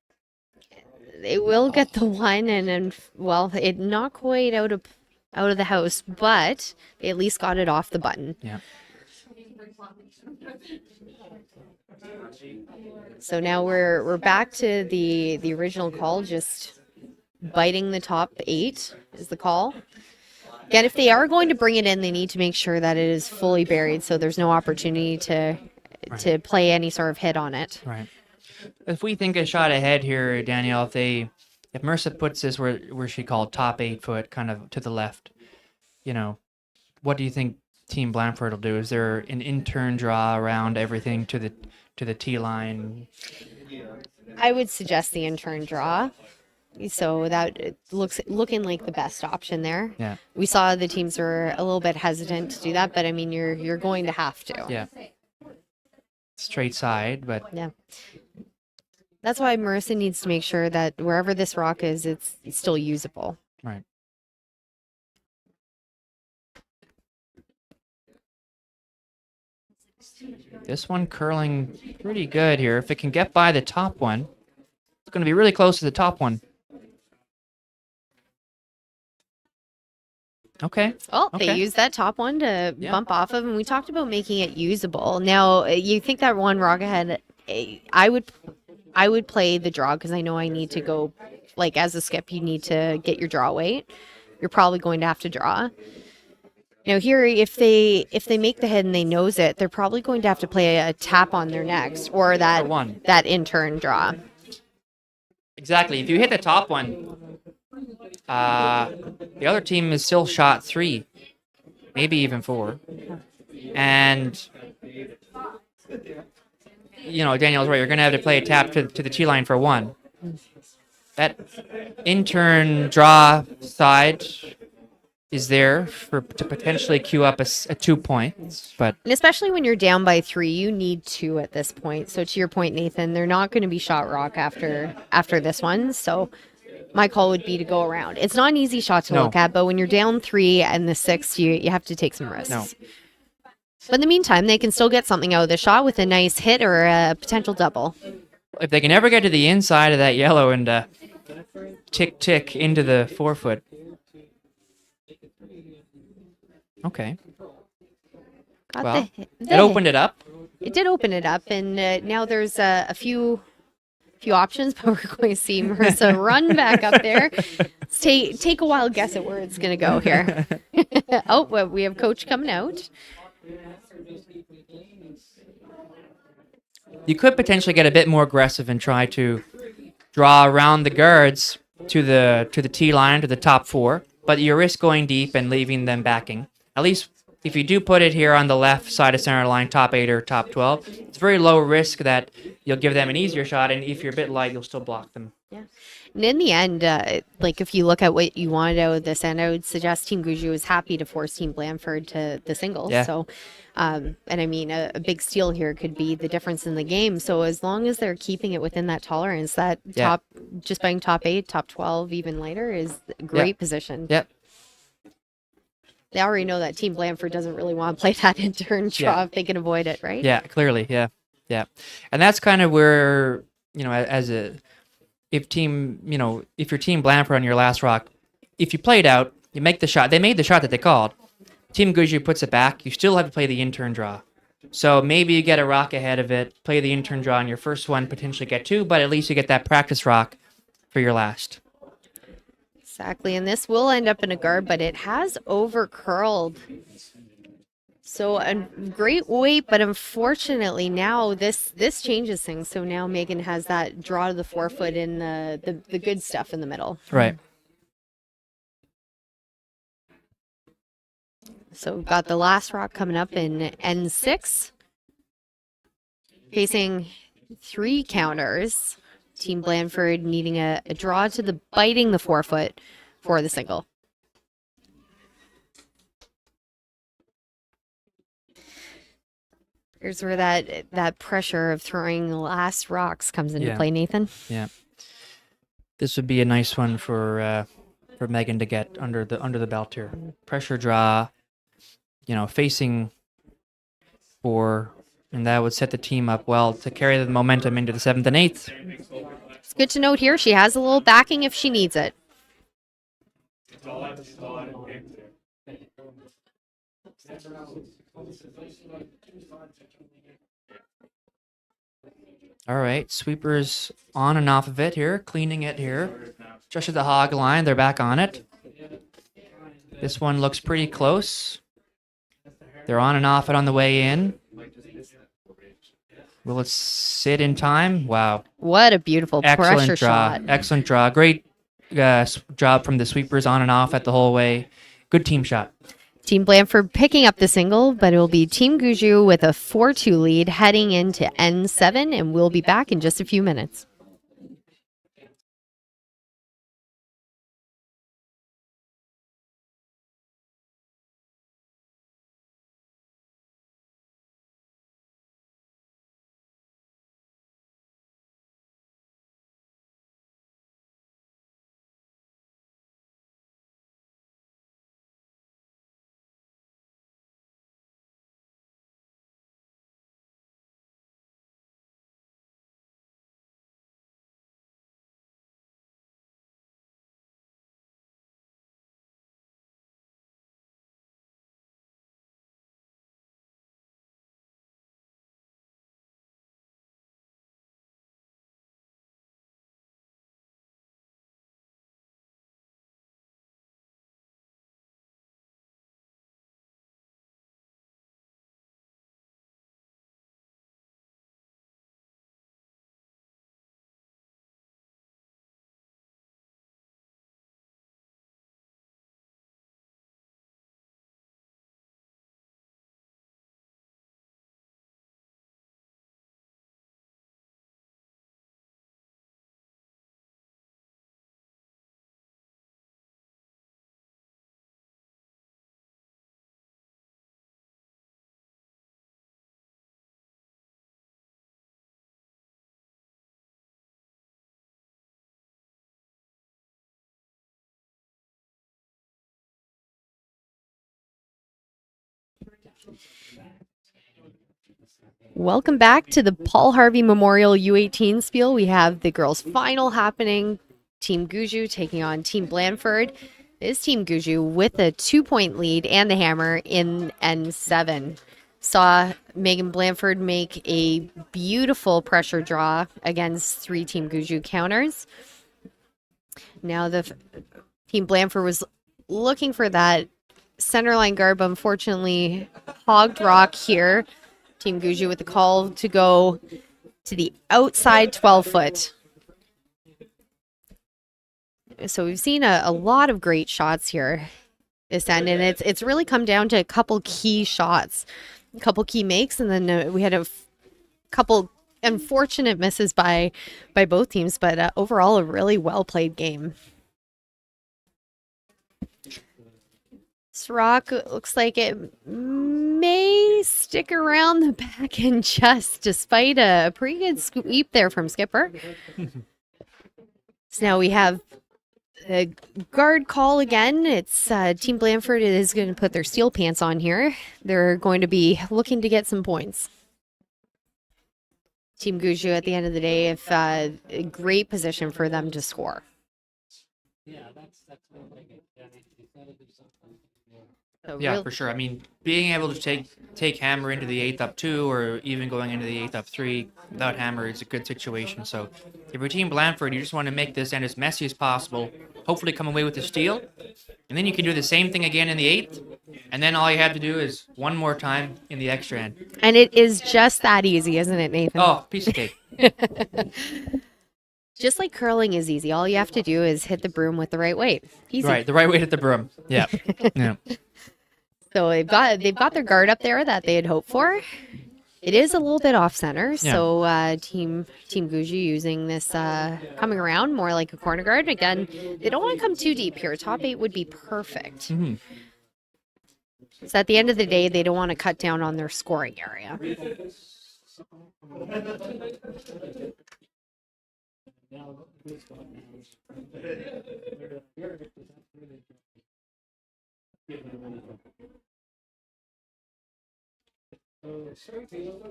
They will get the one, and it not quite out of the house, but they at least got it off the button. Yeah. So now we're back to the original call, just biting the top 8 is the call. Again, if they are going to bring it in, they need to make sure that it is fully buried, so there's no opportunity to play any sort of hit on it. Right. If we think a shot ahead here, Danielle, if Mercer puts this where she called top 8 foot, kind of to the left, what do you think Team Blandford will do? Is there an in-turn draw around everything to the tee line? I would suggest the in-turn draw. So that it looking like the best option there. Yeah. We saw the teams were a little bit hesitant to do that, but I mean you're going to have to. Yeah. Straight side, but yeah. That's why Marissa needs to make sure that wherever this rock is, it's still usable. Right. This one curling pretty good here. If it can get by the top one, it's going to be really close to the top one. Okay. Well, okay. They used that top one to bump off of, and we talked about making it usable. Now, you think that one rock ahead, I would play the draw because I know I need to go, like as a skip, you need to get your draw weight. You're probably going to have to draw. Now here, if they make the hit and they nose it, they're probably going to have to play a tap on their next or that in-turn draw. Exactly. If you hit the top one, the other team is still shot 3, maybe even 4. And, Daniel's right. You're going to have to play a tap to the tee line for 1. That in-turn draw side is there to potentially queue up a 2 points. And especially when you're down by 3, you need 2 at this point. So to your point, Nathan, they're not going to be shot rock after this one. So my call would be to go around. It's not an easy shot to look at, but when you're down 3 and the 6, you have to take some risks. No. But in the meantime, they can still get something out of the shot with a nice hit or a potential double. If they can ever get to the inside of that yellow and tick into the 4 foot. Okay. It opened it up. It did open it up, and now there's a few options, but we're going to see Marissa run back up there. Take a wild guess at where it's going to go here. Well, we have coach coming out. You could potentially get a bit more aggressive and try to draw around the guards to the tee line, to the top 4, but you risk going deep and leaving them backing. At least if you do put it here on the left side of center line, top 8 or top 12, it's very low risk that you'll give them an easier shot, and if you're a bit light, you'll still block them. Yeah. And in the end, if you look at what you wanted out of this end, I would suggest Team Gushue is happy to force Team Blandford to the singles. Yeah. So, and I mean, a big steal here could be the difference in the game. So as long as they're keeping it within that tolerance, that just buying top 8, top 12, even later is a great position. Yep. They already know that Team Blandford doesn't really want to play that in-turn draw if they can avoid it, right? Yeah, clearly, yeah. And that's kind of where, if your Team Blandford on your last rock, if you play it out, you make the shot. They made the shot that they called. Team Gushue puts it back. You still have to play the in-turn draw. So maybe you get a rock ahead of it, play the in-turn draw on your first one, potentially get 2, but at least you get that practice rock for your last. Exactly, and this will end up in a guard, but it has over-curled. So a great weight, but unfortunately now this changes things. So now Megan has that draw to the 4 foot in the good stuff in the middle. Right. So we've got the last rock coming up in N6, facing 3 counters. Team Blandford needing a draw to the biting the 4 foot for the single. Here's where that pressure of throwing last rocks comes into play, Nathan. Yeah. This would be a nice one for Megan to get under the belt here. Pressure draw, facing 4. And that would set the team up well to carry the momentum into the 7th and 8th. It's good to note here she has a little backing if she needs it. All right, sweepers on and off of it here, cleaning it here. Just at the hog line, they're back on it. This one looks pretty close. They're on and off it on the way in. Will it sit in time? Wow. What a beautiful pressure Excellent draw. shot. Excellent draw. Great job from the sweepers on and off it the whole way. Good team shot. Team Blandford picking up the single, but it will be Team Gushue with a 4-2 lead heading into N7, and we'll be back in just a few minutes. Welcome back to the Paul Harvey Memorial U18 Spiel. We have the girls' final happening. Team Gushue taking on Team Blandford. This Team Gushue with a 2-point lead and the hammer in N7. Saw Megan Blandford make a beautiful pressure draw against 3 Team Gushue counters. Now the Team Blandford was looking for that centerline guard, but unfortunately hogged rock here. Team Gushue with the call to go to the outside 12-foot. So we've seen a lot of great shots here this end, and it's really come down to a couple key shots, a couple key makes, and then we had a couple unfortunate misses by both teams, but overall a really well-played game. This rock looks like it may stick around the back and just, despite a pretty good sweep there from Skipper. So now we have a guard call again. It's Team Blandford is going to put their steel pants on here. They're going to be looking to get some points. Team Gushue, at the end of the day, if a great position for them to score. Yeah, that's what I get. Yeah, you gotta do something. So Yeah, for sure. I mean, being able to take hammer into the 8th up 2 or even going into the 8th up 3 without hammer is a good situation. So if you're Team Blandford, you just want to make this end as messy as possible, hopefully come away with the steal, and then you can do the same thing again in the 8th, and then all you have to do is one more time in the extra end. And it is just that easy, isn't it, Nathan? Oh, piece of cake. Just like curling is easy. All you have to do is hit the broom with the right weight. Easy. Right, the right way to the broom. Yeah. Yeah. So they've got their guard up there that they had hoped for. It is a little bit off center, so Team Gushue using this coming around more like a corner guard. Again, they don't want to come too deep here. Top 8 would be perfect. Mm-hmm. So at the end of the day, they don't want to cut down on their scoring area.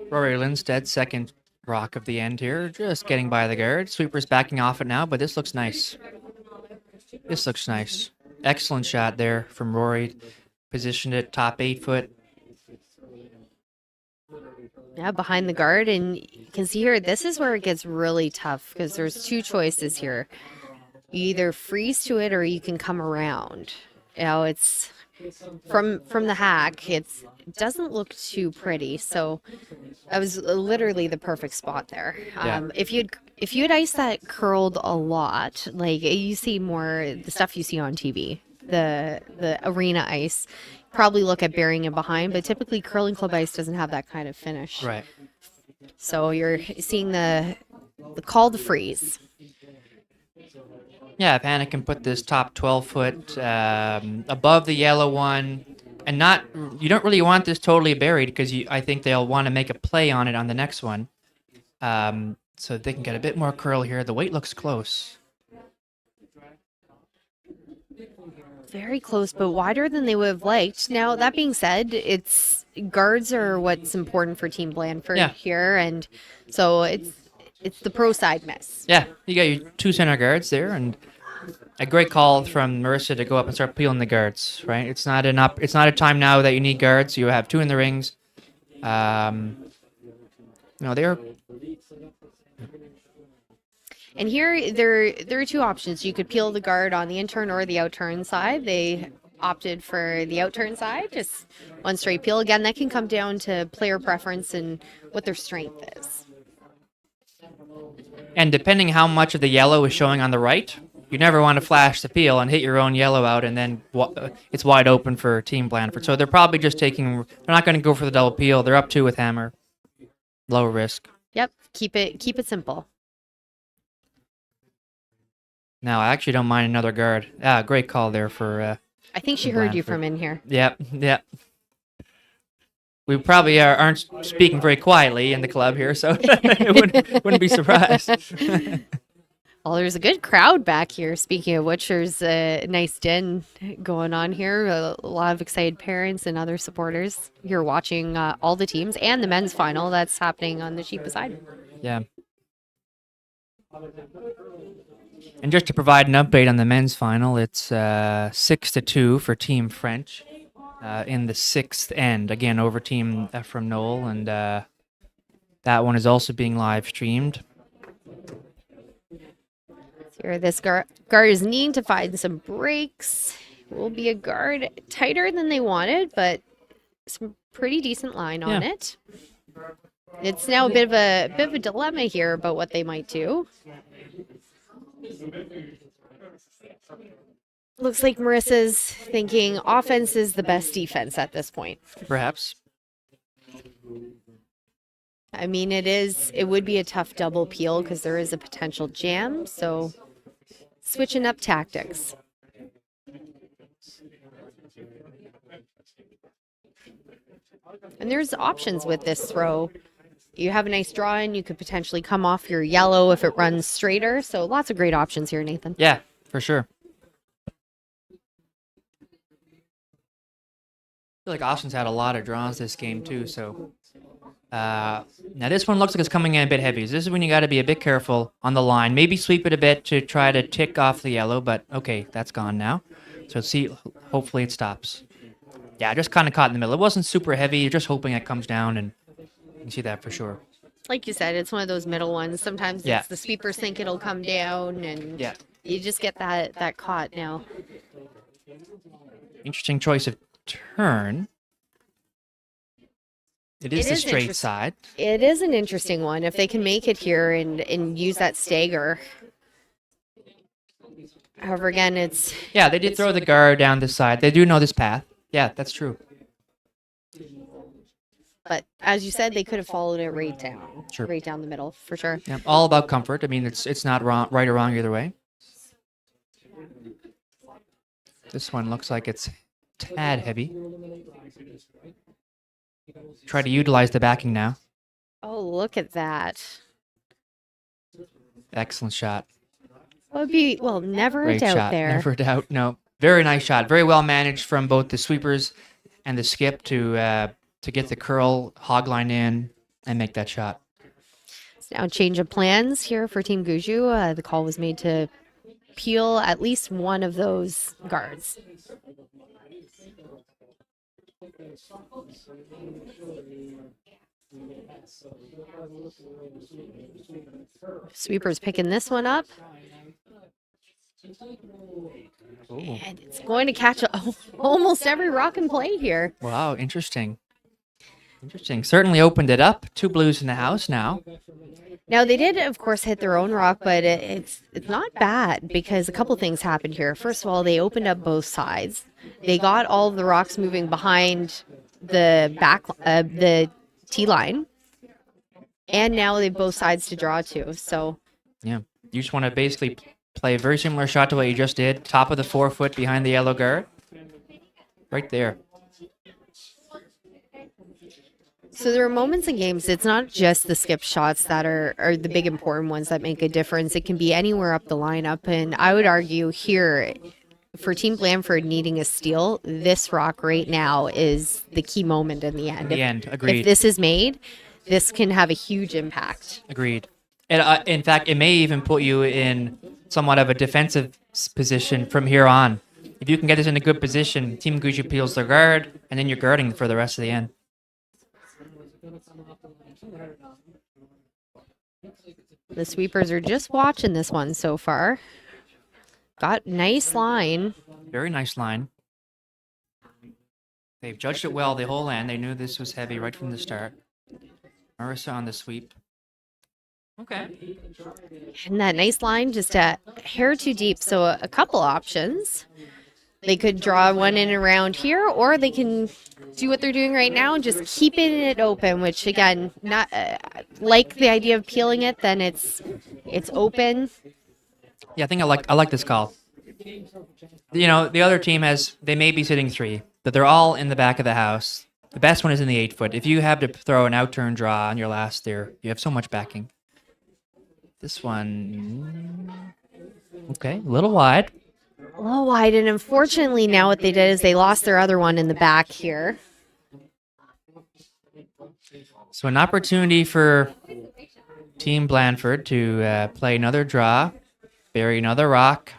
Rory Lindstead, second rock of the end here, just getting by the guard. Sweeper's backing off it now, but this looks nice. This looks nice. Excellent shot there from Rory. Positioned it top 8 foot. Yeah, behind the guard, and you can see here, this is where it gets really tough because there's 2 choices here. You either freeze to it or you can come around. You know, it's from the hack. It doesn't look too pretty. So that was literally the perfect spot there. Yeah. If you had ice that curled a lot, like you see more the stuff you see on TV, the arena ice, probably look at burying it behind. But typically, curling club ice doesn't have that kind of finish. Right. So you're seeing the call to freeze. Yeah, if Hannah can put this top 12-foot above the yellow one, and not, you don't really want this totally buried because I think they'll want to make a play on it on the next one, so they can get a bit more curl here. The weight looks close. Very close, but wider than they would have liked. Now, that being said, it's guards are what's important for Team Blandford Yeah. here, and so it's the pro side miss. Yeah, you got your 2 center guards there, and a great call from Marissa to go up and start peeling the guards. Right, it's not a time now that you need guards. You have 2 in the rings. No, they're And here there are two options. You could peel the guard on the in-turn or the out-turn side. They opted for the out-turn side, just one straight peel. Again, that can come down to player preference and what their strength is. And depending how much of the yellow is showing on the right, you never want to flash the peel and hit your own yellow out, and then it's wide open for Team Blandford. So they're probably just they're not going to go for the double peel. They're up 2 with hammer. Low risk. Yep, keep it simple. Now, I actually don't mind another guard. Great call there for... I think she heard you Blandford. from in here. Yep. We probably aren't speaking very quietly in the club here, so it wouldn't be surprised. Well, there's a good crowd back here. Speaking of which, there's a nice din going on here. A lot of excited parents and other supporters here watching all the teams and the men's final that's happening on the sheet beside. Yeah. And just to provide an update on the men's final, it's 6-2 for Team French in the 6th end. Again, over Team from Knoll, and that one is also being live streamed. Here, this guard is needing to find some breaks. Will be a guard tighter than they wanted, but some pretty decent line on it. It's now a bit of a dilemma here about what they might do. Looks like Marissa's thinking offense is the best defense at this point. Perhaps. I mean, it would be a tough double peel because there is a potential jam, so switching up tactics. And there's options with this throw. You have a nice draw in, you could potentially come off your yellow if it runs straighter, so lots of great options here, Nathan. Yeah, for sure. I feel like Austin's had a lot of draws this game too, so now this one looks like it's coming in a bit heavy. This is when you got to be a bit careful on the line. Maybe sweep it a bit to try to tick off the yellow, but okay, that's gone now. So see, hopefully it stops. Yeah, just kind of caught in the middle. It wasn't super heavy. You're just hoping it comes down, and you can see that for sure. Like you said, it's one of those middle ones. Sometimes it's the sweepers think it'll come down, and you just get that caught now. Interesting choice of turn. It is the straight side. It is an interesting one. If they can make it here and use that stagger. However, again, it's... Yeah, they did throw the guard down this side. They do know this path. Yeah, that's true. But as you said, they could have followed it right down. Sure. Right down the middle, for sure. Yeah, all about comfort. I mean, it's not wrong, right or wrong either way. This one looks like it's tad heavy. Try to utilize the backing now. Oh, look at that. Excellent shot. Would be, well, never Great a doubt shot. there. Never a doubt. No. Very nice shot. Very well managed from both the sweepers and the skip to get the curl hog line in and make that shot. It's now a change of plans here for Team Gushue. The call was made to peel at least one of those guards. Sweeper's picking this one up. Ooh. And it's going to catch almost every rock in play here. Wow, interesting. Interesting. Certainly opened it up. 2 blues in the house now. Now they did, of course, hit their own rock, but it's not bad because a couple things happened here. First of all, they opened up both sides. They got all of the rocks moving behind the the tee line, and now they have both sides to draw to. So Yeah. You just want to basically play a very similar shot to what you just did. Top of the 4-foot behind the yellow guard. Right there. So there are moments in games, it's not just the skip shots that are the big important ones that make a difference. It can be anywhere up the lineup. And I would argue here, for Team Blandford needing a steal, this rock right now is the key moment in the end. The end. Agreed. If this is made, this can have a huge impact. Agreed. And in fact, it may even put you in somewhat of a defensive position from here on. If you can get this in a good position, Team Gushue peels their guard, and then you're guarding for the rest of the end. The sweepers are just watching this one so far. Got nice line. Very nice line. They've judged it well the whole end. They knew this was heavy right from the start. Marissa on the sweep. Okay. And that nice line just a hair too deep. So a couple options. They could draw one in around here, or they can do what they're doing right now and just keeping it open, which again, not like the idea of peeling it, then it's open. Yeah, I think I like this call. You know, the other team they may be sitting 3, but they're all in the back of the house. The best one is in the 8-foot. If you have to throw an out-turn draw on your last there, you have so much backing. This one, okay, a little wide. A little wide, and unfortunately now what they did is they lost their other one in the back here. So an opportunity for Team Blandford to play another draw, bury another rock.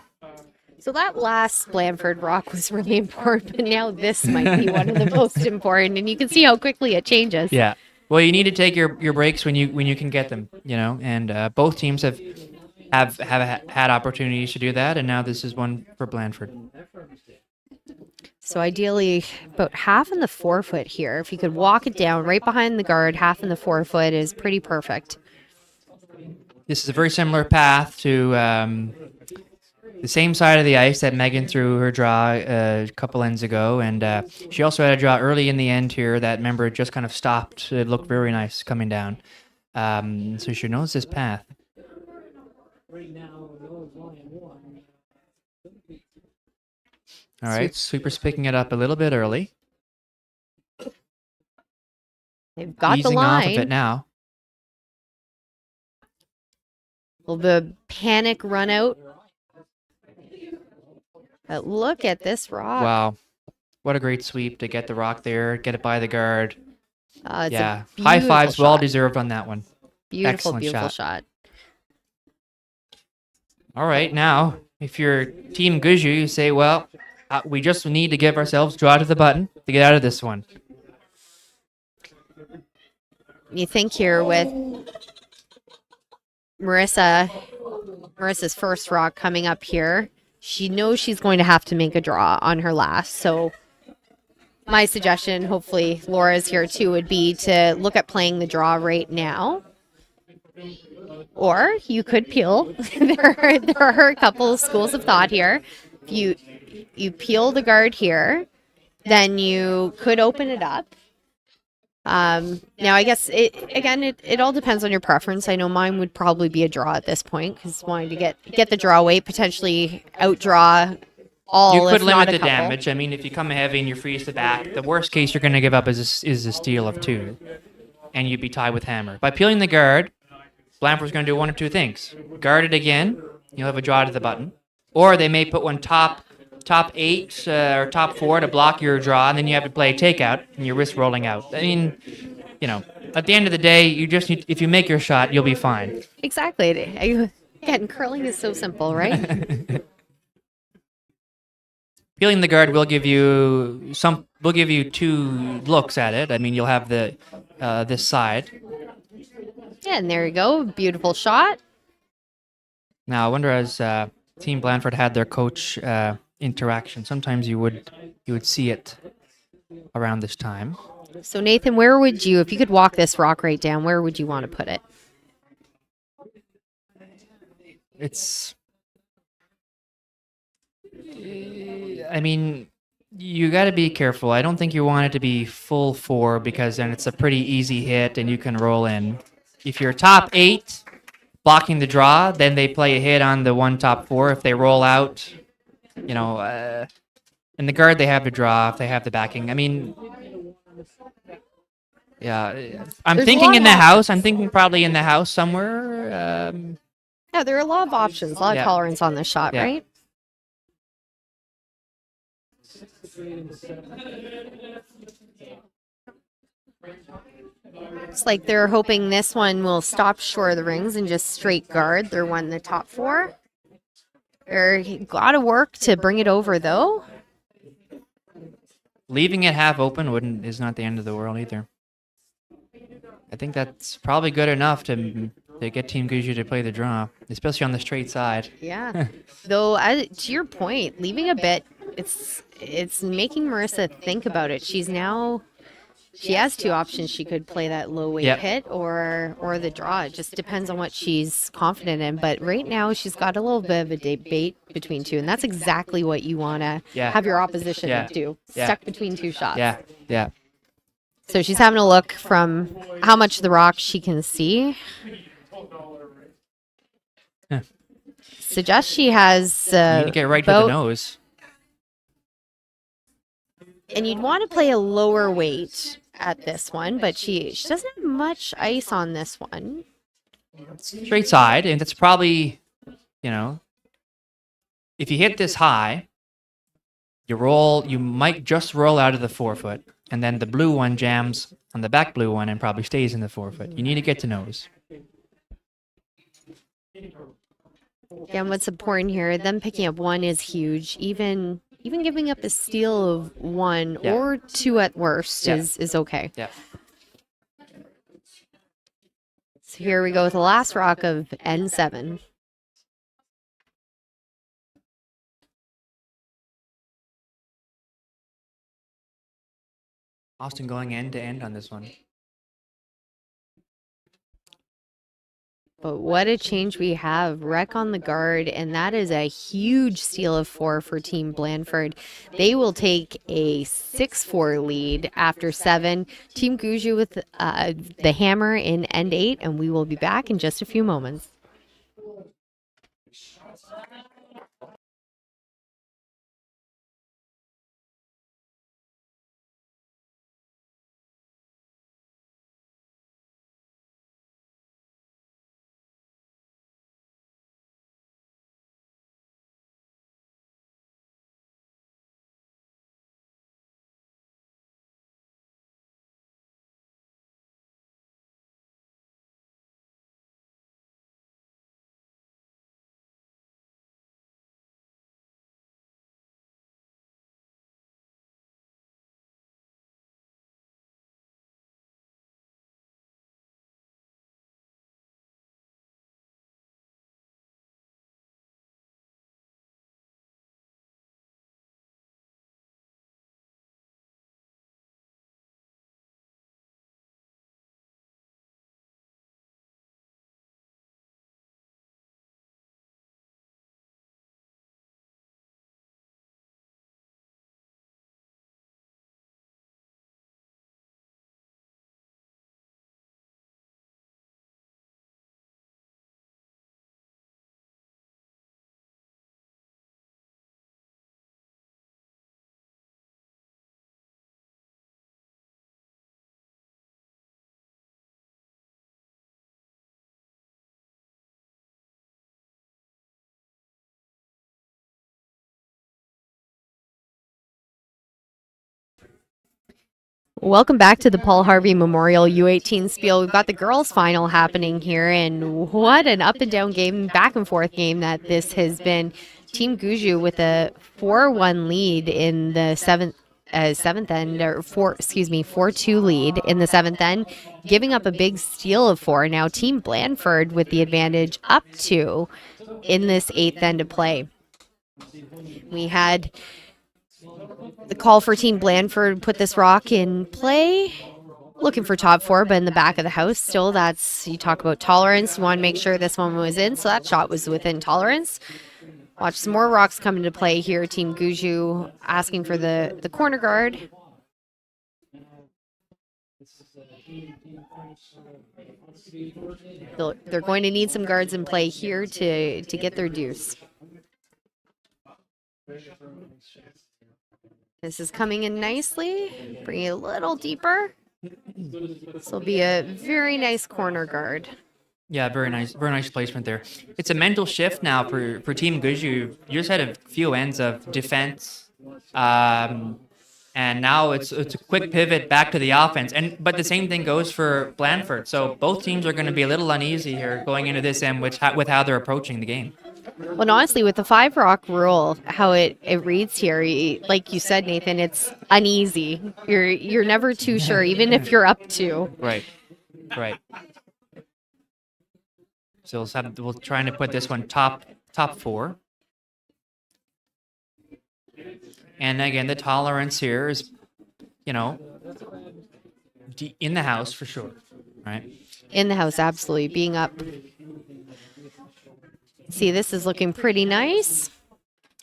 So that last Blandford rock was really important, but now this might be one of the most important, and you can see how quickly it changes. Yeah. Well, you need to take your breaks when you can get them, you know, and both teams have had opportunities to do that, and now this is one for Blandford. So ideally, about half in the 4-foot here. If you could walk it down right behind the guard, half in the 4-foot is pretty perfect. This is a very similar path to the same side of the ice that Megan threw her draw a couple ends ago, and she also had a draw early in the end here that, remember, just kind of stopped. It looked very nice coming down. So she knows this path. Right now, volume 1. All right, Sweeper's picking it up a little bit early. They've got Easing the line. off of it now. Will the panic run out? But look at this rock. Wow. What a great sweep to get the rock there, get it by the guard. It's Yeah. a High fives, beautiful well shot. deserved on that one. Beautiful, Excellent beautiful shot. All right, now, if you're Team Gushue, you say, well, we just need to give ourselves draw to the button to get out of this one. You think here with Marissa's first rock coming up here, she knows she's going to have to make a draw on her last. So my suggestion, hopefully Laura's here too, would be to look at playing the draw right now. Or you could peel. there are a couple of schools of thought here. If you peel the guard here, then you could open it up. Now, I guess, it all depends on your preference. I know mine would probably be a draw at this point because wanting to get the draw weight, potentially outdraw all, You could if not limit a the couple. damage. I mean, if you come heavy and you freeze the back, the worst case you're going to give up is a steal of 2, and you'd be tied with hammer. By peeling the guard, Blandford's going to do one or two things. Guard it again, you'll have a draw to the button. Or they may put one top 8 or top 4 to block your draw, and then you have to play a takeout, and you risk rolling out. I mean, you know, at the end of the day, you just need, if you make your shot, you'll be fine. Exactly. Again, curling is so simple, right? Peeling the guard will give you 2 looks at it. I mean, you'll have the this side. Yeah, and there you go. Beautiful shot. Now, I wonder as Team Blandford had their coach interaction. Sometimes you would see it around this time. So Nathan, where would you, if you could walk this rock right down, where would you want to put it? It's, I mean, you got to be careful. I don't think you want it to be full 4 because then it's a pretty easy hit and you can roll in. If you're top 8 blocking the draw, then they play a hit on the one top 4. If they roll out, you know, in the guard they have to draw if they have the backing. I mean, yeah, I'm There's a thinking lot in of the options. house. I'm thinking probably in the house somewhere. Yeah, there are a lot of options, a lot Yeah. of tolerance on this shot, Yeah. right? It's like they're hoping this one will stop short of the rings and just straight guard. They're one in the top 4. They're got to work to bring it over, though. Leaving it half open is not the end of the world either. I think that's probably good enough to get Team Gushue to play the draw, especially on the straight side. Yeah. Though, to your point, leaving a bit, it's making Marissa think about it. She has 2 options. She could play that low weight Yep. hit or the draw. It just depends on what she's confident in. But right now, she's got a little bit of a debate between 2, and that's exactly what you want to Yeah. have your opposition Yeah. do. Yeah. Stuck between 2 shots. Yeah, yeah. So she's having a look from how much of the rock she can see. Huh. Suggests she has You need to get right to the about- nose. and you'd want to play a lower weight at this one, but she doesn't have much ice on this one. Straight side, and that's probably, you know, if you hit this high, you might just roll out of the 4-foot, and then the blue one jams on the back blue one and probably stays in the 4-foot. You need to get to nose. Again, what's important here, them picking up 1 is huge. Even giving up a steal of 1 Yeah. or 2 at worst Yeah. is okay. Yeah. So here we go with the last rock of N7. Austin going end to end on this one. But what a change we have. Wreck on the guard, and that is a huge steal of 4 for Team Blandford. They will take a 6-4 lead after 7. Team Gushue with the hammer in end 8, and we will be back in just a few moments. Welcome back to the Paul Harvey Memorial U18 Spiel. We've got the girls' final happening here, and what an up and down game, back and forth game that this has been. Team Gushue with a 4-1 lead in the seventh end, or 4-2 lead in the 7th end, giving up a big steal of 4. Now Team Blandford with the advantage up to in this 8th end of play. We had the call for Team Blandford put this rock in play, looking for top 4, but in the back of the house. Still, you talk about tolerance. You want to make sure this one was in, so that shot was within tolerance. Watch some more rocks come into play here. Team Gushue asking for the corner guard. They're going to need some guards in play here to get their deuce. This is coming in nicely. Bring it a little deeper. This will be a very nice corner guard. Yeah, very nice placement there. It's a mental shift now for Team Gushue. You just had a few ends of defense, and now it's a quick pivot back to the offense. But the same thing goes for Blandford. So both teams are going to be a little uneasy here going into this end with how they're approaching the game. Well, and honestly, with the 5 rock rule, how it reads here, like you said, Nathan, it's uneasy. You're never too sure, even if you're up 2. Right. So we'll try to put this one top 4. And again, the tolerance here is, in the house for sure, right? In the house, absolutely. Being up. See, this is looking pretty nice.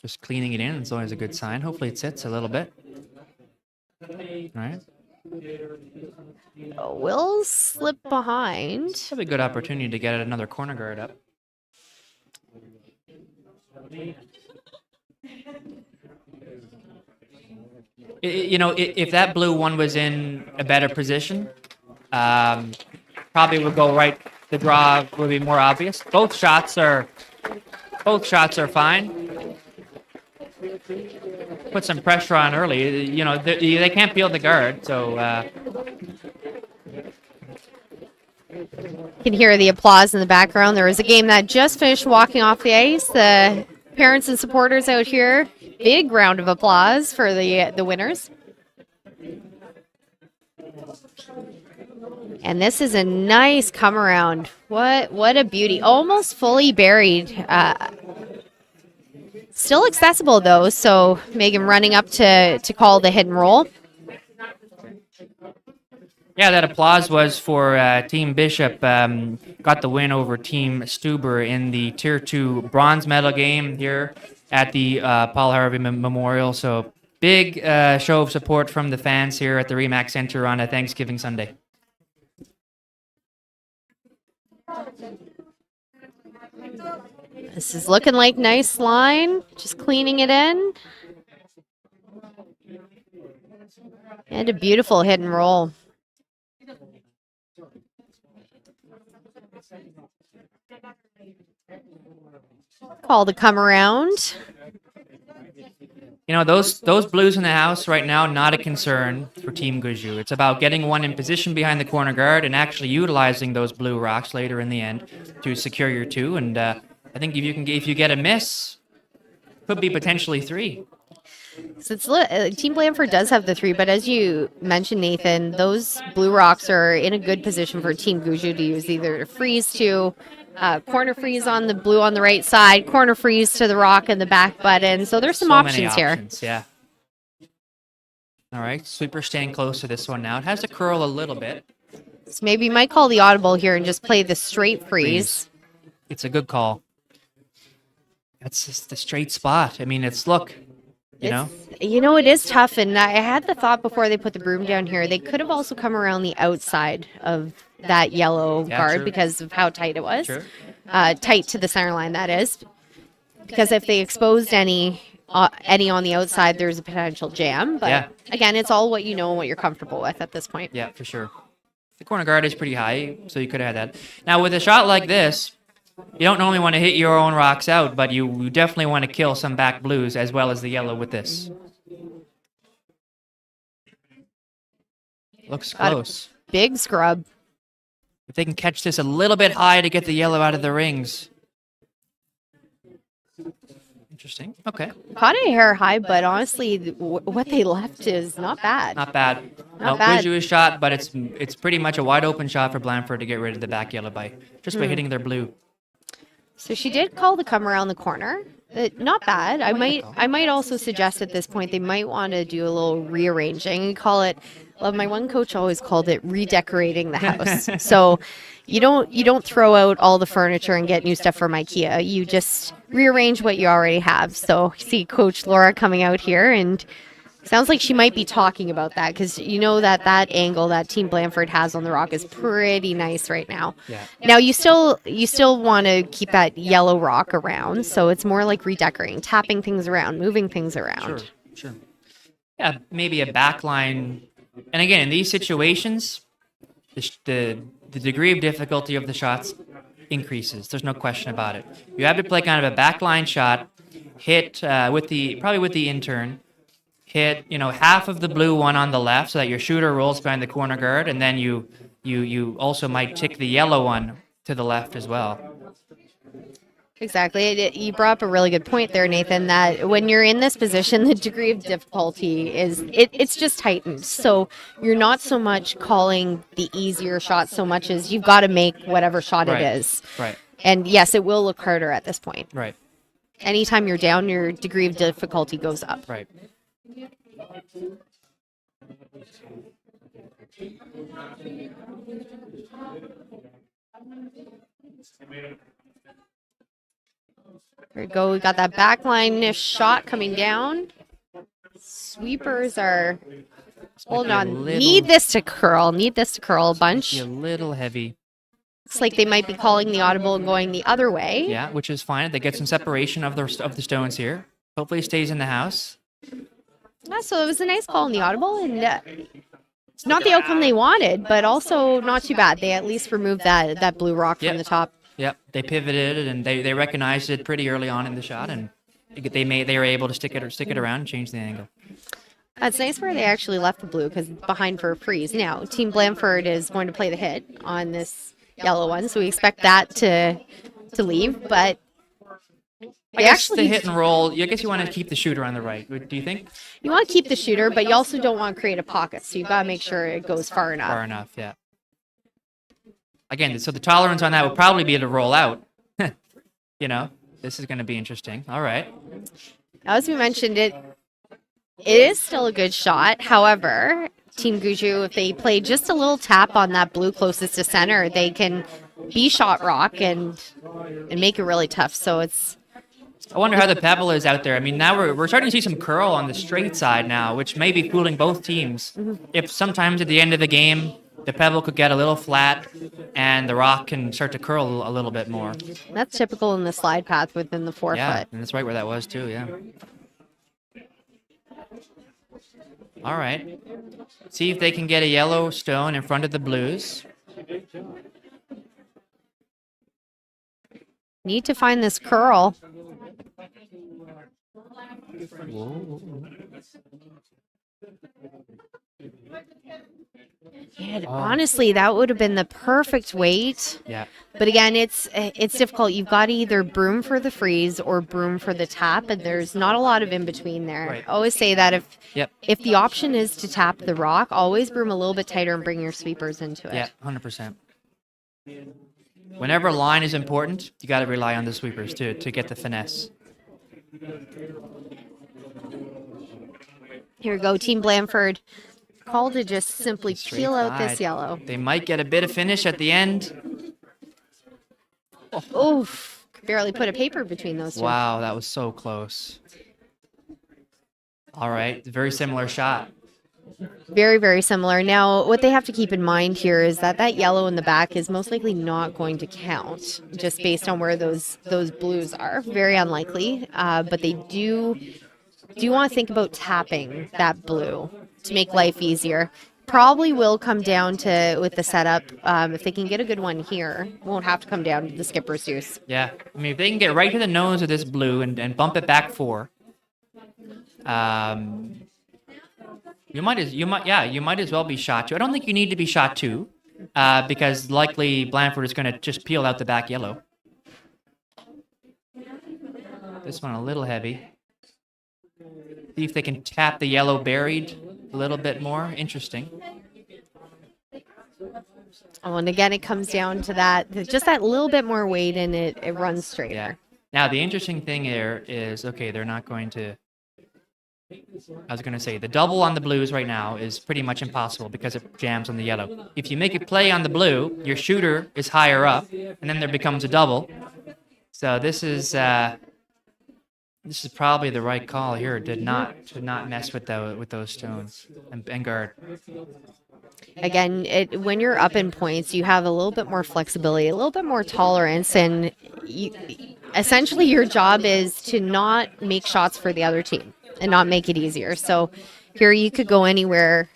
Just cleaning it in is always a good sign. Hopefully it sits a little bit. All right. Will slip behind. Have a good opportunity to get another corner guard up. If that blue one was in a better position, probably would go right. The draw would be more obvious. Both shots are fine. Put some pressure on early. They can't peel the guard, so. You can hear the applause in the background. There was a game that just finished walking off the ice. The parents and supporters out here, big round of applause for the winners. And this is a nice come around. What a beauty. Almost fully buried. Still accessible though, so Megan running up to call the hit and roll. Yeah, that applause was for Team Bishop. Got the win over Team Stuber in the Tier 2 bronze medal game here at the Paul Harvey Memorial. So big show of support from the fans here at the Remax Center on a Thanksgiving Sunday. This is looking like nice line. Just cleaning it in. And a beautiful hit and roll. Call to come around. Those blues in the house right now, not a concern for Team Gushue. It's about getting one in position behind the corner guard and actually utilizing those blue rocks later in the end to secure your 2. And I think if you get a miss, could be potentially 3. So Team Blandford does have the 3, but as you mentioned, Nathan, those blue rocks are in a good position for Team Gushue to use, either to freeze to corner freeze on the blue on the right side, corner freeze to the rock in the back button. So there's some options here. Yeah. All right, sweeper staying close to this one now. It has to curl a little bit. So maybe you might call the audible here and just play the straight freeze. It's a good call. That's just the straight spot. I mean, it is tough, and I had the thought before they put the broom down here, they could have also come around the outside of that yellow guard because of how tight it was. Sure. Tight to the center line, that is. Because if they exposed any on the outside, there's a potential jam. But again, it's all what you know and what you're comfortable with at this point. Yeah, for sure. The corner guard is pretty high, so you could have had that. Now, with a shot like this, you don't normally want to hit your own rocks out, but you definitely want to kill some back blues as well as the yellow with this. Looks close. Big scrub. If they can catch this a little bit high to get the yellow out of the rings. Interesting. Okay. Caught a hair high, but honestly, what they left is not bad. Not bad. Not bad. Gushue shot, but it's pretty much a wide open shot for Blandford to get rid of the back yellow by hitting their blue. So she did call the come around the corner. Not bad. I might also suggest at this point they might want to do a little rearranging. Call it. Well, my one coach always called it redecorating the house. So you don't throw out all the furniture and get new stuff from IKEA. You just rearrange what you already have. So see Coach Laura coming out here, and sounds like she might be talking about that, because you know that that angle that Team Blandford has on the rock is pretty nice right now. Yeah. Now you still want to keep that yellow rock around, so it's more like redecorating, tapping things around, moving things around. Sure. Yeah, maybe a back line. And again, in these situations, the degree of difficulty of the shots increases. There's no question about it. You have to play kind of a back line shot, hit with the intern, hit half of the blue one on the left so that your shooter rolls behind the corner guard, and then you also might tick the yellow one to the left as well. Exactly. You brought up a really good point there, Nathan, that when you're in this position, the degree of difficulty it's just heightened. So you're not so much calling the easier shot so much as you've got to make whatever shot it is. Right. And yes, it will look harder at this point. Right. Anytime you're down, your degree of difficulty goes up. Right. There we go. We got that backline shot coming down. Sweepers are holding on. Need this to curl a bunch. A little heavy. Looks like they might be calling the audible and going the other way. Yeah, which is fine. They get some separation of the stones here. Hopefully, it stays in the house. Yeah, so it was a nice call in the audible, and it's not the outcome they wanted, but also not too bad. They at least removed that blue rock from the top. Yep, they pivoted and they recognized it pretty early on in the shot, and they were able to stick it around and change the angle. That's nice where they actually left the blue, because behind for a freeze. Now, Team Blandford is going to play the hit on this yellow one, so we expect that to leave, but I guess the hit and roll, I guess you want to keep the shooter on the right. Do you think? You want to keep the shooter, but you also don't want to create a pocket, so you've got to make sure it goes far enough. Far enough, yeah. Again, so the tolerance on that would probably be to roll out. This is going to be interesting. All right. As we mentioned, it is still a good shot. However, Team Gushue, if they play just a little tap on that blue closest to center, they can be shot rock and make it really tough. So it's... I wonder how the pebble is out there. I mean, now we're starting to see some curl on the straight side now, which may be fooling both teams. If sometimes at the end of the game, the pebble could get a little flat and the rock can start to curl a little bit more. That's typical in the slide path within the 4 Yeah, foot. and that's right where that was too, yeah. All right. See if they can get a yellow stone in front of the blues. Need to find this curl. Yeah, honestly, that would have been the perfect weight. Yeah. But again, it's difficult. You've got to either broom for the freeze or broom for the tap, and there's not a lot of in between there. Right. I always say that if the option is to tap the rock, always broom a little bit tighter and bring your sweepers into it. Yeah, 100%. Whenever line is important, you got to rely on the sweepers to get the finesse. Here we go, Team Blandford. Call to just simply peel out this side. yellow. They might get a bit of finish at the end. Oof. Barely put a paper between those two. Wow, that was so close. All right, very similar shot. Very, very similar. Now, what they have to keep in mind here is that yellow in the back is most likely not going to count, just based on where those blues are. Very unlikely, but they do want to think about tapping that blue to make life easier. Probably will come down to, with the setup, if they can get a good one here, won't have to come down to the skipper's deuce. Yeah, I mean, if they can get right to the nose of this blue and bump it back 4, you might as well be shot 2. I don't think you need to be shot 2, because likely Blandford is going to just peel out the back yellow. This one a little heavy. See if they can tap the yellow buried a little bit more. Interesting. Oh, and again, it comes down to that, just that little bit more weight, and it runs straighter. Yeah. Now, the interesting thing here is, okay, they're not going to... I was going to say, the double on the blues right now is pretty much impossible because it jams on the yellow. If you make a play on the blue, your shooter is higher up, and then there becomes a double. So this is probably the right call here. To not mess with those stones and guard. Again, when you're up in points, you have a little bit more flexibility, a little bit more tolerance, and essentially your job is to not make shots for the other team and not make it easier. So here you could go anywhere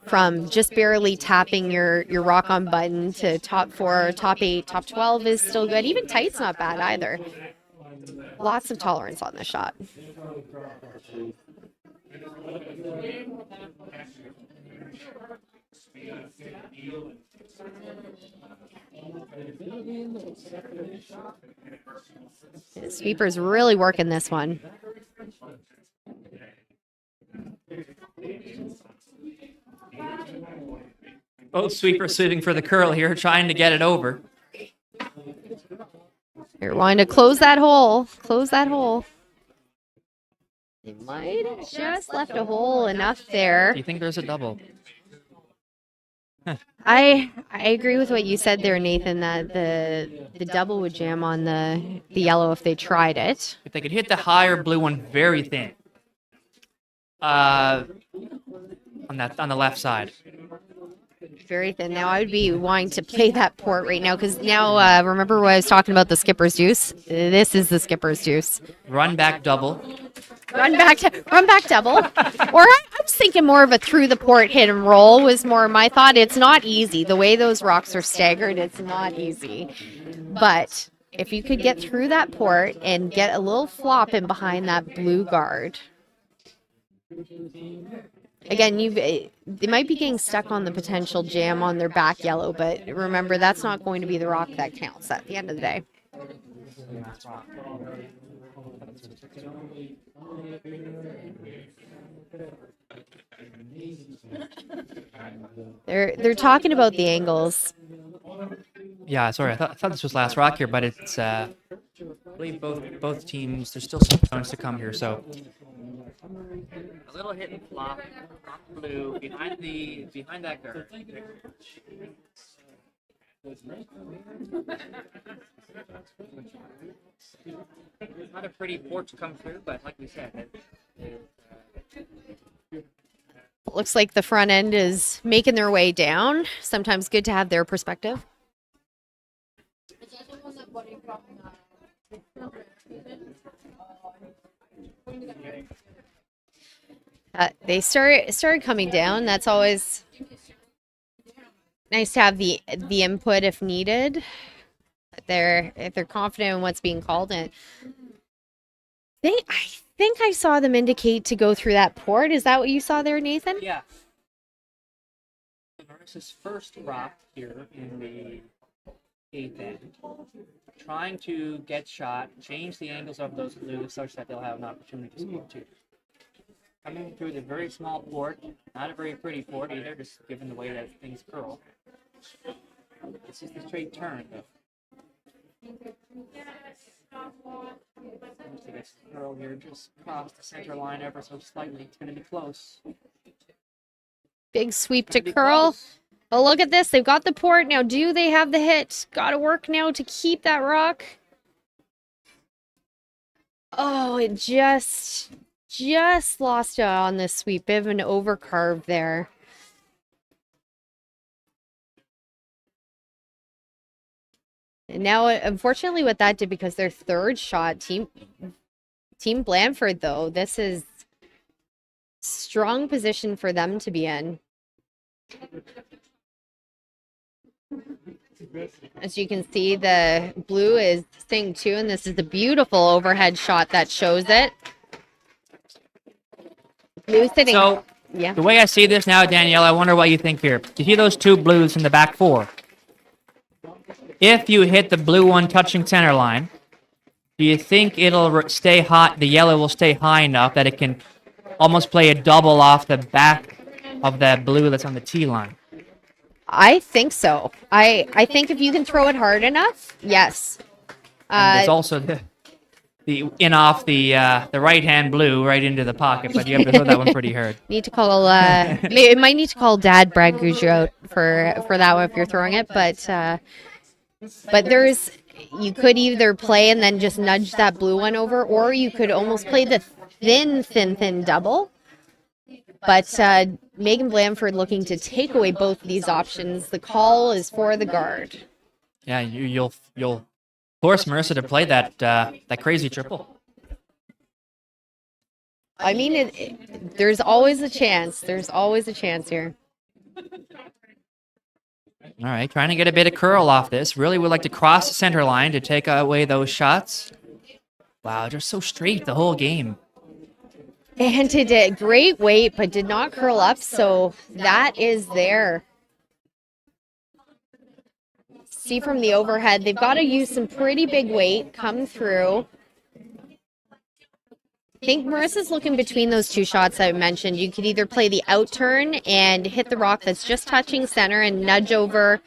from just barely tapping your rock on button to top 4, top 8, top 12 is still good. Even tight's not bad either. Lots of tolerance on this shot. The sweeper's really working this one. Both sweepers sweeping for the curl here, trying to get it over. You're wanting to close that hole. Close that hole. They might have just left a hole enough there. Do you think there's a double? I agree with what you said there, Nathan, that the double would jam on the yellow if they tried it. If they could hit the higher blue one very thin. On the left side. Very thin. Now I would be wanting to play that port right now because now remember when I was talking about the skipper's deuce? This is the skipper's deuce. Run back double. Run back double. Or I was thinking more of a through the port hit and roll was more my thought. It's not easy. The way those rocks are staggered, it's not easy. But if you could get through that port and get a little flop in behind that blue guard. Again, they might be getting stuck on the potential jam on their back yellow, but remember, that's not going to be the rock that counts at the end of the day. They're talking about the angles. Yeah, sorry, I thought this was last rock here, but it's I believe both teams. There's still some stones to come here, so a little hit and flop on blue behind that guard. Not a pretty port to come through, but like we said, looks like the front end is making their way down. Sometimes good to have their perspective. They started coming down. That's always nice to have the input if needed. If they're confident in what's being called, and I think I saw them indicate to go through that port. Is that what you saw there, Nathan? yeah. Marissa's first rock here in the 8th end, trying to get shot, change the angles of those blues such that they'll have an opportunity to score too. Coming through the very small port, not a very pretty port either, just given the way that things curl. This is the straight turn, though. To get the curl here, just cross the center line ever so slightly. It's going to be close. Big sweep to curl. Oh, look at this. They've got the port. Now, do they have the hit? Got to work now to keep that rock. Oh, it just lost on this sweep. Bit of an overcarve there. And now, unfortunately, what that did, because their third shot, Team Blandford, though, this is strong position for them to be in. As you can see, the blue is staying too, and this is the beautiful overhead shot that shows it. Blue sitting. So, yeah. The way I see this now, Danielle, I wonder what you think here. You see those two blues in the back four? If you hit the blue one touching center line, do you think it'll stay hot? The yellow will stay high enough that it can almost play a double off the back of that blue that's on the tee line? I think so. I think if you can throw it hard enough, yes. And there's also the in off the right hand blue right into the pocket, but you have to throw that one pretty hard. Need to call. It might need to call Dad Brad Gushue out for that one if you're throwing it, but there's you could either play and then just nudge that blue one over, or you could almost play the thin double. But Megan Blandford looking to take away both of these options. The call is for the guard. Yeah, you'll force Marissa to play that crazy triple. I mean, there's always a chance. There's always a chance here. All right, trying to get a bit of curl off this. Really would like to cross the center line to take away those shots. Wow, just so straight the whole game. And it did great weight, but did not curl up, so that is there. See from the overhead, they've got to use some pretty big weight, come through. I think Marissa's looking between those two shots I mentioned. You could either play the out turn and hit the rock that's just touching center and nudge over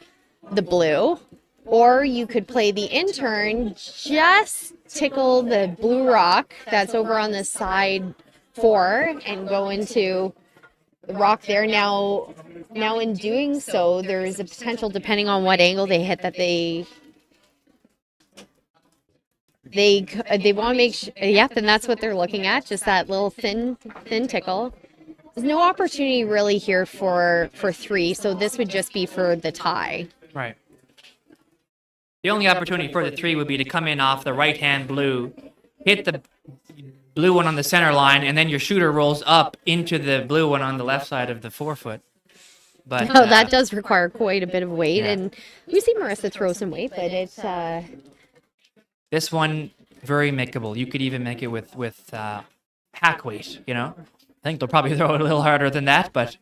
the blue, or you could play the in turn, just tickle the blue rock that's over on the side 4 and go into the rock there. Now in doing so, there is a potential, depending on what angle they hit, that they want to make sure, then that's what they're looking at, just that little thin tickle. There's no opportunity really here for 3, so this would just be for the tie. Right. The only opportunity for the 3 would be to come in off the right-hand blue, hit the blue one on the center line, and then your shooter rolls up into the blue one on the left side of the 4-foot. But that does require quite a bit of weight, yeah. and we see Marissa throw some weight, but it's this one very makeable. You could even make it with hack weight. I think they'll probably throw it a little harder than that, but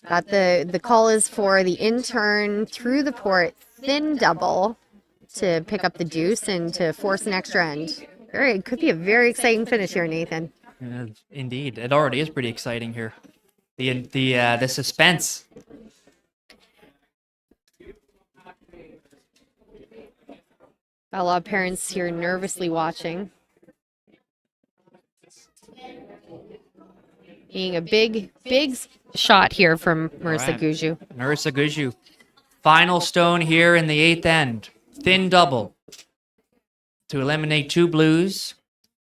got the call is for the in turn through the port thin double to pick up the deuce and to force an extra end. It could be a very exciting finish here, Nathan. Indeed, it already is pretty exciting here. The suspense. Got a lot of parents here nervously watching. Being a big shot here from Marissa Gushue. Marissa Gushue. Final stone here in the 8th end. Thin double to eliminate 2 blues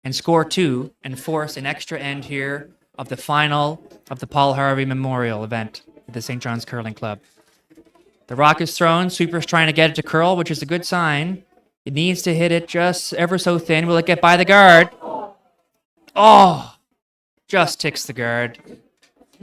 and score 2 and force an extra end here of the final of the Paul Harvey Memorial event at the St. John's Curling Club. The rock is thrown. Sweeper's trying to get it to curl, which is a good sign. It needs to hit it just ever so thin. Will it get by the guard? Oh, just ticks the guard.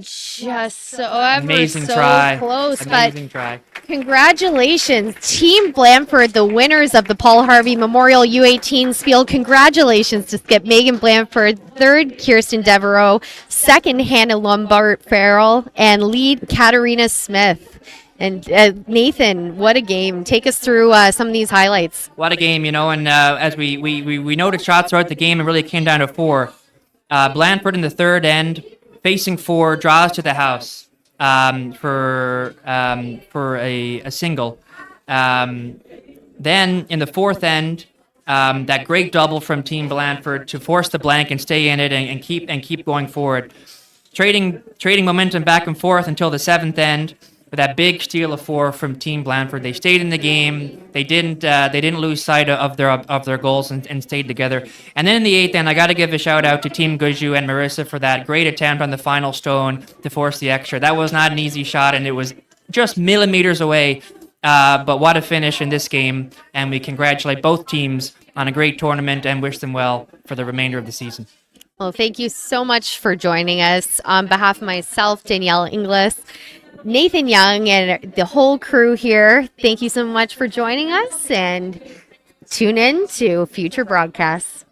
Just so ever Amazing so try. close. Amazing try. Congratulations, Team Blandford, the winners of the Paul Harvey Memorial U18 Spiel. Congratulations to skip Megan Blandford, 3rd Kirsten Devereaux, 2nd Hannah Lombard Farrell, and lead Katarina Smith. And Nathan, what a game. Take us through some of these highlights. What a game, and as we noted shots throughout the game, it really came down to 4. Blandford in the 3rd end, facing 4, draws to the house for a single. Then in the 4th end, that great double from Team Blandford to force the blank and stay in it and keep going forward, trading momentum back and forth until the 7th end. With that big steal of 4 from Team Blandford, they stayed in the game. They didn't lose sight of their goals and stayed together. And then in the 8th end, I got to give a shout out to Team Gushue and Marissa for that great attempt on the final stone to force the extra. That was not an easy shot, and it was just millimeters away. But what a finish in this game, and we congratulate both teams on a great tournament and wish them well for the remainder of the season. Well, thank you so much for joining us. On behalf of myself, Danielle Inglis, Nathan Young, and the whole crew here, thank you so much for joining us, and tune in to future broadcasts.